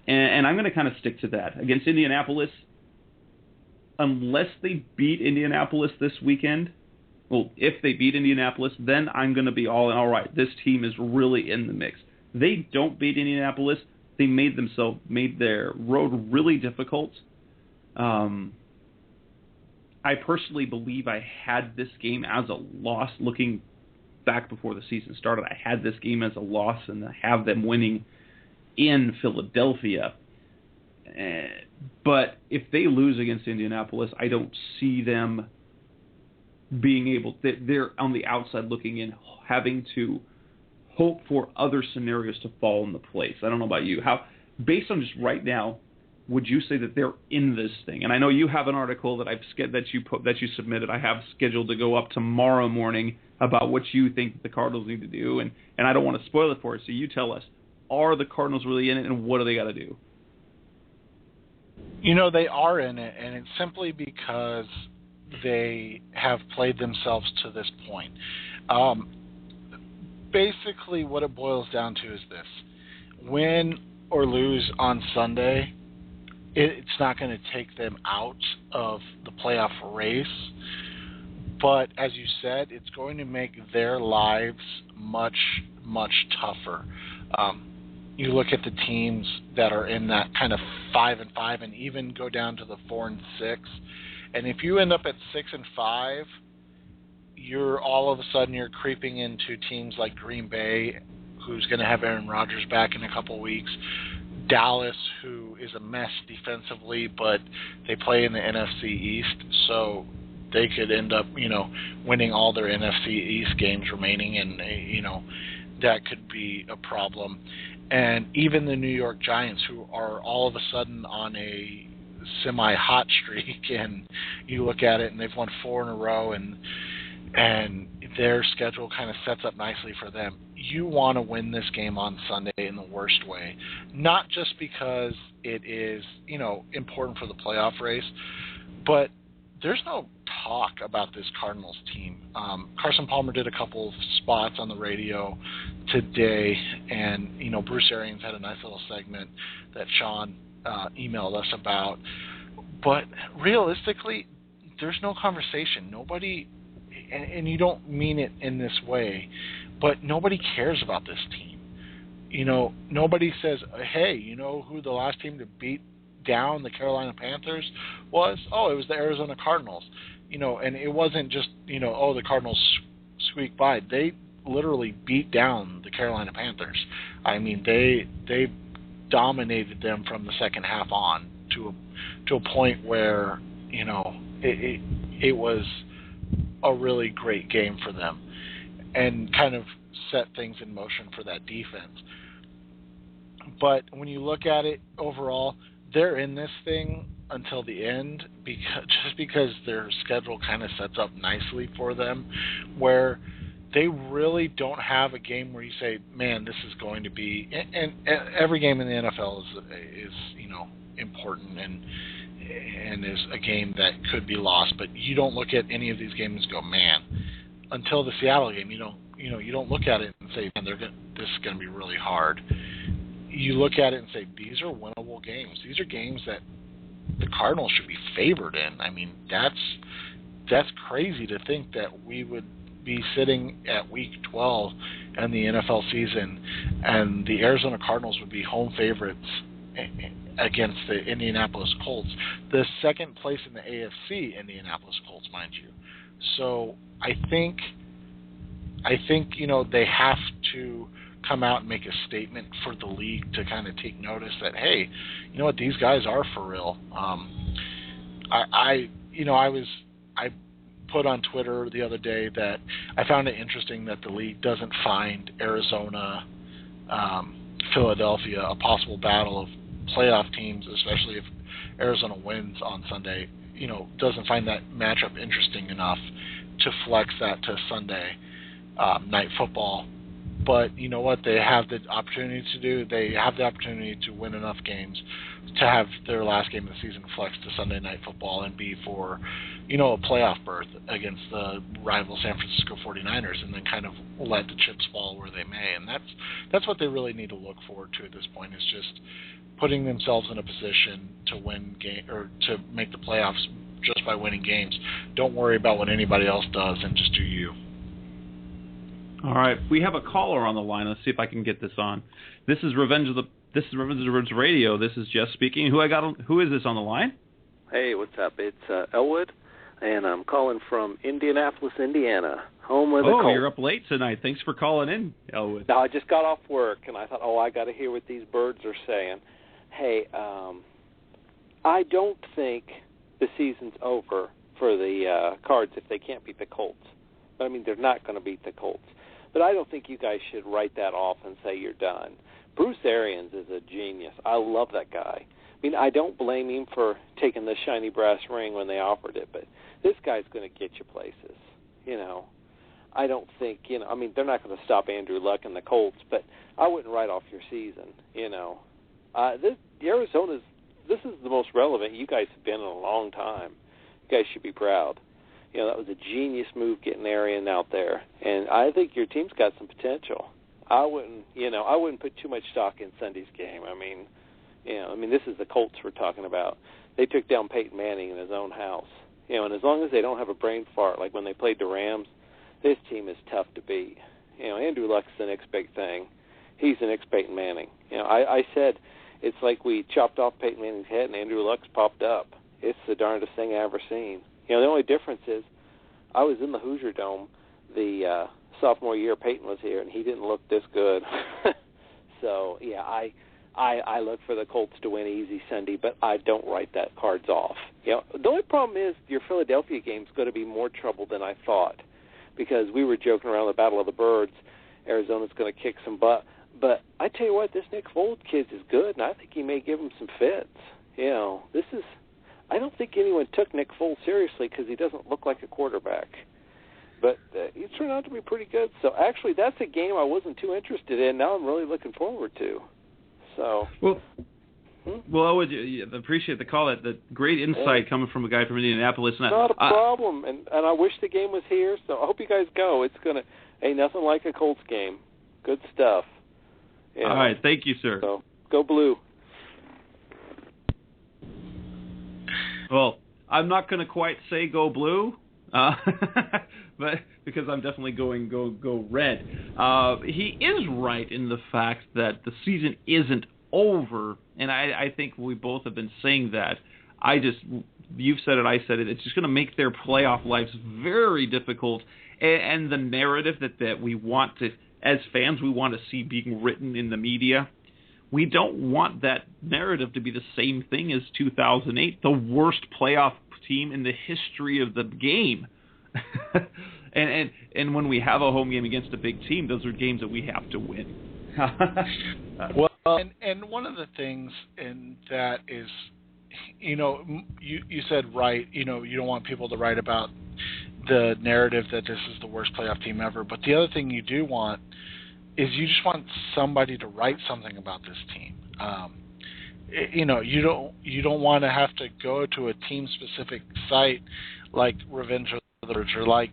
And I'm going to kind of stick to that. Against Indianapolis, unless they beat Indianapolis this weekekend, well, if they beat Indianapolis, then I'm going to be all right, this team is really in the mix. They don't beat Indianapolis. They made their road really difficult. I personally believe I had this game as a loss. Looking back before the season started, I had this game as a loss, and I have them winning in Philadelphia. But if they lose against Indianapolis, I don't see them being able. They're on the outside looking in, having to hope for other scenarios to fall into place. I don't know about you. How, based on just right now, would you say that they're in this thing? And I know you have an article that that you submitted. I have scheduled to go up tomorrow morning about what you think the Cardinals need to do, and I don't want to spoil it for you. So you tell us: are the Cardinals really in it, and what do they got to do? They are in it, and it's simply because they have played themselves to this point. Basically, what it boils down to is this: win or lose on Sunday, it's not going to take them out of the playoff race. But as you said, it's going to make their lives much, much tougher. You look at the teams that are in that kind of 5-5, and even go down to the 4-6. And if you end up at 6-5, you're all of a sudden you're creeping into teams like Green Bay, who's going to have Aaron Rodgers back in a couple weeks. Dallas, who is a mess defensively, but they play in the NFC East, so they could end up, winning all their NFC East games remaining, and that could be a problem. And even the New York Giants, who are all of a sudden on a semi-hot streak, and you look at it, and they've won 4 in a row, and their schedule kind of sets up nicely for them. You want to win this game on Sunday in the worst way, not just because it is, important for the playoff race, but there's no talk about this Cardinals team. Carson Palmer did a couple of spots on the radio today, and, Bruce Arians had a nice little segment that Sean emailed us about. But realistically, there's no conversation. Nobody, and you don't mean it in this way, but nobody cares about this team. Nobody says, hey, you know who the last team to beat down the Carolina Panthers was? Oh, it was the Arizona Cardinals. And it wasn't just, the Cardinals squeaked by. They literally beat down the Carolina Panthers. I mean, they dominated them from the second half on to a point where, it was a really great game for them and kind of set things in motion for that defense. But when you look at it overall, they're in this thing until the end because their schedule kind of sets up nicely for them, where they really don't have a game where you say, man, this is going to be, and every game in the NFL is important and is a game that could be lost, but you don't look at any of these games and go, man, until the Seattle game, you don't look at it and say, man, this is going to be really hard. You look at it and say, these are winnable games. These are games that the Cardinals should be favored in. I mean, that's crazy to think that we would be sitting at week 12 in the NFL season and the Arizona Cardinals would be home favorites against the Indianapolis Colts, the second place in the AFC Indianapolis Colts, mind you. So I think they have to come out and make a statement for the league to kind of take notice that, hey, you know what, these guys are for real. I put on Twitter the other day that I found it interesting that the league doesn't find Arizona, Philadelphia a possible battle of playoff teams, especially if Arizona wins on Sunday. Doesn't find that matchup interesting enough to flex that to Sunday night football. But you know what they have the opportunity to do? They have the opportunity to win enough games to have their last game of the season flex to Sunday night football and be for, a playoff berth against the rival San Francisco 49ers, and then kind of let the chips fall where they may. And that's what they really need to look forward to at this point, is just putting themselves in a position to win game or to make the playoffs just by winning games. Don't worry about what anybody else does, and just do you. All right, we have a caller on the line. Let's see if I can get this on. This is Revenge of the Birds Radio. This is Jess speaking. Who is this on the line? Hey, what's up? It's Elwood, and I'm calling from Indianapolis, Indiana, home of the Colts. Oh, you're up late tonight. Thanks for calling in, Elwood. No, I just got off work, and I thought, I got to hear what these birds are saying. Hey, I don't think the season's over for the Cards if they can't beat the Colts. But, they're not going to beat the Colts. But I don't think you guys should write that off and say you're done. Bruce Arians is a genius. I love that guy. I don't blame him for taking the shiny brass ring when they offered it, but this guy's going to get you places. I don't think, they're not going to stop Andrew Luck and the Colts, but I wouldn't write off your season. This is the most relevant you guys have been in a long time. You guys should be proud. That was a genius move getting Arian out there, and I think your team's got some potential. I wouldn't put too much stock in Sunday's game. This is the Colts we're talking about. They took down Peyton Manning in his own house. And as long as they don't have a brain fart like when they played the Rams, this team is tough to beat. Andrew Luck's the next big thing. He's the next Peyton Manning. I said it's like we chopped off Peyton Manning's head and Andrew Luck's popped up. It's the darndest thing I've ever seen. The only difference is I was in the Hoosier Dome the sophomore year Peyton was here, and he didn't look this good. So, yeah, I look for the Colts to win easy Sunday, but I don't write that Cards off. The only problem is your Philadelphia game's going to be more trouble than I thought, because we were joking around the Battle of the Birds. Arizona's going to kick some butt. But I tell you what, this Nick Foles kid is good, and I think he may give him some fits. I don't think anyone took Nick Foles seriously because he doesn't look like a quarterback. But he turned out to be pretty good. So, actually, that's a game I wasn't too interested in. Now I'm really looking forward to. So. Well, I would appreciate the call. That great insight coming from a guy from Indianapolis. Not a problem. And I wish the game was here. So I hope you guys go. It's ain't nothing like a Colts game. Good stuff. All right. Thank you, sir. So, go Blue. Well, I'm not going to quite say go blue, but because I'm definitely going go red. He is right in the fact that the season isn't over, and I think we both have been saying that. You've said it, I said it. It's just going to make their playoff lives very difficult, and the narrative that we want to, as fans, we want to see being written in the media. We don't want that narrative to be the same thing as 2008, the worst playoff team in the history of the game. and when we have a home game against a big team, those are games that we have to win. Well, and one of the things in that is, you said right, you don't want people to write about the narrative that this is the worst playoff team ever. But the other thing you do want is you just want somebody to write something about this team. You don't want to have to go to a team-specific site like Revenge of the Birds or like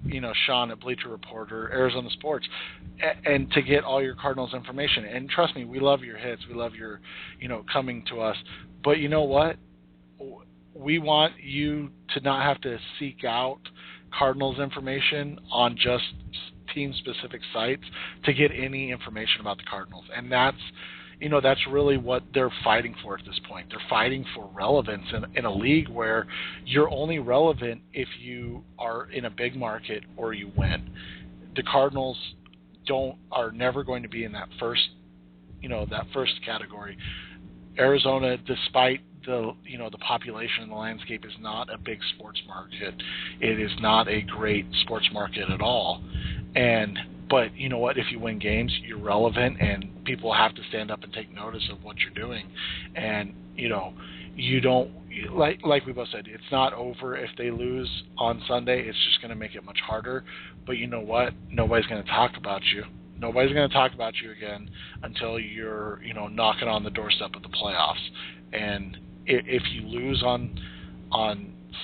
Sean at Bleacher Report or Arizona Sports, and to get all your Cardinals information. And trust me, we love your hits, we love your coming to us. But you know what? We want you to not have to seek out Cardinals information on just team-specific sites to get any information about the Cardinals, and that's really what they're fighting for at this point. They're fighting for relevance in a league where you're only relevant if you are in a big market or you win. The Cardinals are never going to be in that first category. Arizona, despite the population and the landscape, is not a big sports market. It is not a great sports market at all. But you know what? If you win games, you're relevant, and people have to stand up and take notice of what you're doing. And you don't like we both said, it's not over if they lose on Sunday. It's just going to make it much harder. But you know what? Nobody's going to talk about you. Nobody's going to talk about you again until you're knocking on the doorstep of the playoffs. And if you lose on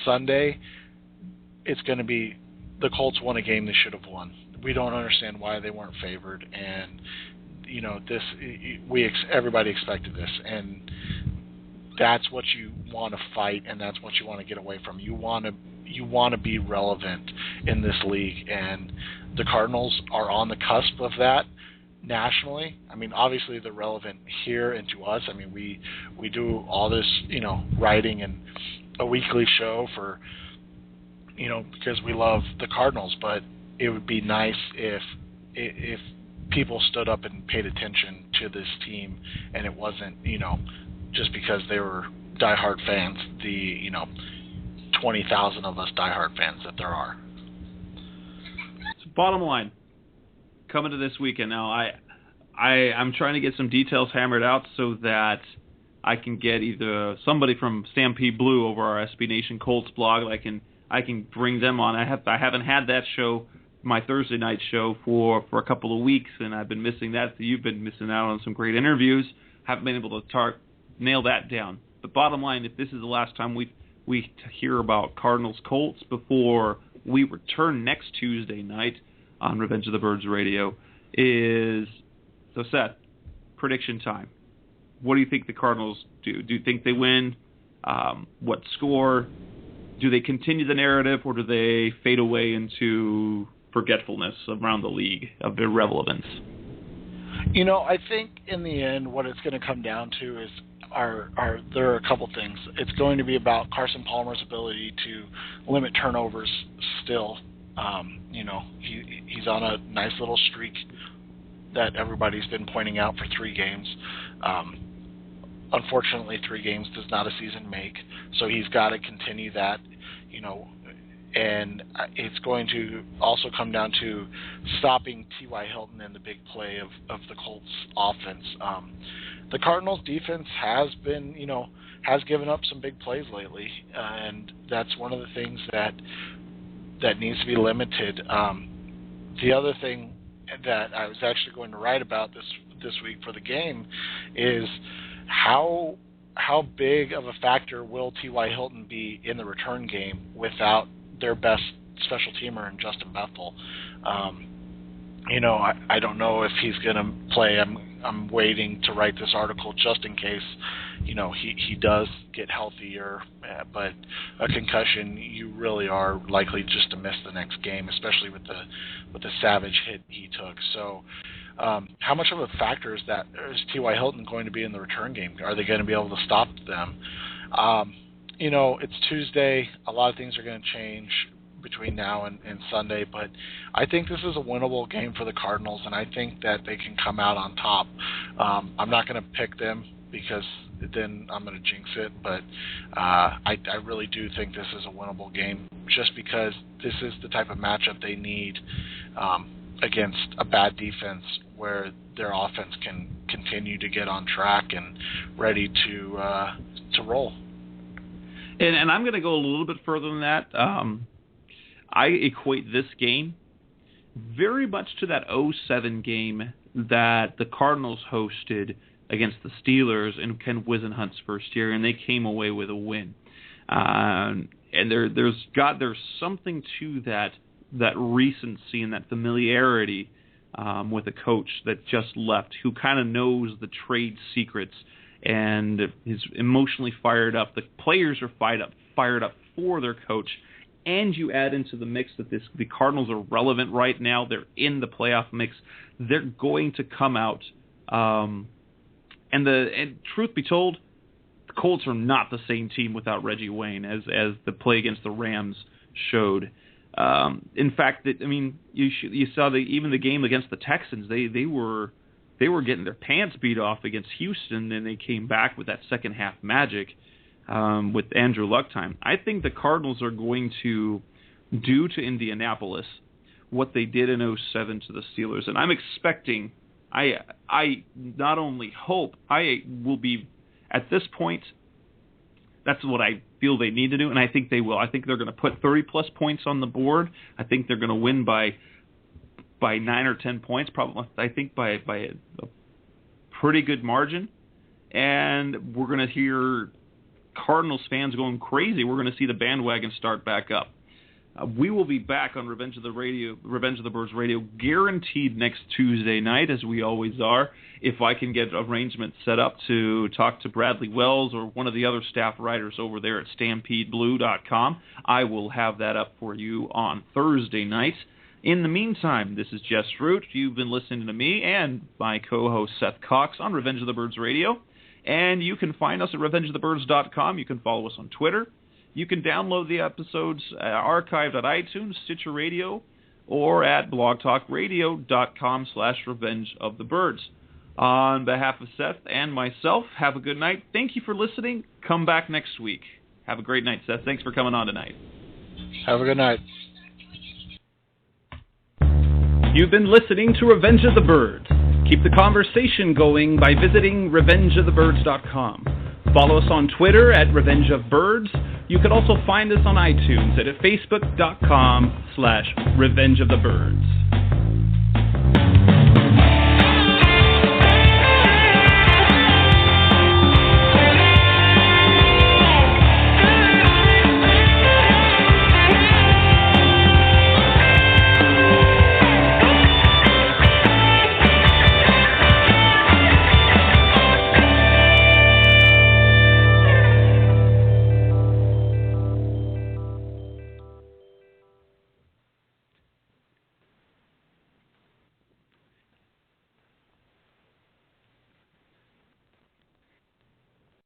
Sunday, it's going to be the Colts won a game they should have won. We don't understand why they weren't favored, and everybody expected this, and that's what you want to fight, and that's what you want to get away from. You want to be relevant in this league, and the Cardinals are on the cusp of that nationally. I mean, obviously they're relevant here and to us. I mean, we do all this writing and a weekly show for because we love the Cardinals, but it would be nice if people stood up and paid attention to this team, and it wasn't just because they were diehard fans, the 20,000 of us diehard fans that there are. So bottom line, coming to this weekend now, I'm trying to get some details hammered out so that I can get either somebody from Stampede Blue over our SB Nation Colts blog. I can bring them on. I haven't had that show, my Thursday night show, for a couple of weeks, and I've been missing that. So you've been missing out on some great interviews. Haven't been able to nail that down. But bottom line, if this is the last time we hear about Cardinals Colts before we return next Tuesday night on Revenge of the Birds Radio, so Seth, prediction time. What do you think the Cardinals do? Do you think they win? What score? Do they continue the narrative, or do they fade away into forgetfulness around the league of irrelevance? I think in the end what it's going to come down to is there are a couple things. It's going to be about Carson Palmer's ability to limit turnovers still. He's on a nice little streak that everybody's been pointing out for 3 games. Unfortunately, 3 games does not a season make, so he's got to continue that, and it's going to also come down to stopping T.Y. Hilton in the big play of the Colts offense. The Cardinals defense has been, has given up some big plays lately, and that's one of the things that needs to be limited. The other thing that I was actually going to write about this week for the game is how big of a factor will T.Y. Hilton be in the return game without their best special teamer in Justin Bethel? I don't know if he's going to play. I'm waiting to write this article just in case, he does get healthier. But a concussion, you really are likely just to miss the next game, especially with the savage hit he took. So, how much of a factor is T.Y. Hilton going to be in the return game? Are they going to be able to stop them? It's Tuesday. A lot of things are going to change between now and Sunday, but I think this is a winnable game for the Cardinals, and I think that they can come out on top. I'm not going to pick them because then I'm going to jinx it, but I really do think this is a winnable game just because this is the type of matchup they need against a bad defense where their offense can continue to get on track and ready to roll. And I'm going to go a little bit further than that. I equate this game very much to that 2007 game that the Cardinals hosted against the Steelers in Ken Wisenhunt's first year, and they came away with a win. And there's something to that recency and that familiarity with a coach that just left, who kind of knows the trade secrets and is emotionally fired up. The players are fired up for their coach, and you add into the mix that the Cardinals are relevant right now. They're in the playoff mix. They're going to come out. And truth be told, the Colts are not the same team without Reggie Wayne, as the play against the Rams showed. In fact, you saw even the game against the Texans. They were getting their pants beat off against Houston, and they came back with that second half magic with Andrew Luck time. I think the Cardinals are going to do to Indianapolis what they did in 2007 to the Steelers, and I'm expecting. I not only hope, I will be at this point. That's what I feel they need to do, and I think they will. I think they're going to put 30-plus points on the board. I think they're going to win by 9 or 10 points, probably. I think by a pretty good margin. And we're going to hear Cardinals fans going crazy. We're going to see the bandwagon start back up. We will be back on Revenge of the Birds Radio, guaranteed next Tuesday night, as we always are. If I can get arrangements set up to talk to Bradley Wells or one of the other staff writers over there at StampedeBlue.com, I will have that up for you on Thursday night. In the meantime, this is Jess Root. You've been listening to me and my co-host Seth Cox on Revenge of the Birds Radio. And you can find us at RevengeOfTheBirds.com. You can follow us on Twitter. You can download the episodes archived at iTunes, Stitcher Radio, or at blogtalkradio.com/RevengeOfTheBirds. On behalf of Seth and myself, have a good night. Thank you for listening. Come back next week. Have a great night, Seth. Thanks for coming on tonight. Have a good night. You've been listening to Revenge of the Birds. Keep the conversation going by visiting RevengeOfTheBirds.com. Follow us on Twitter at Revenge of Birds. You can also find us on iTunes at Facebook.com/Revenge of the Birds.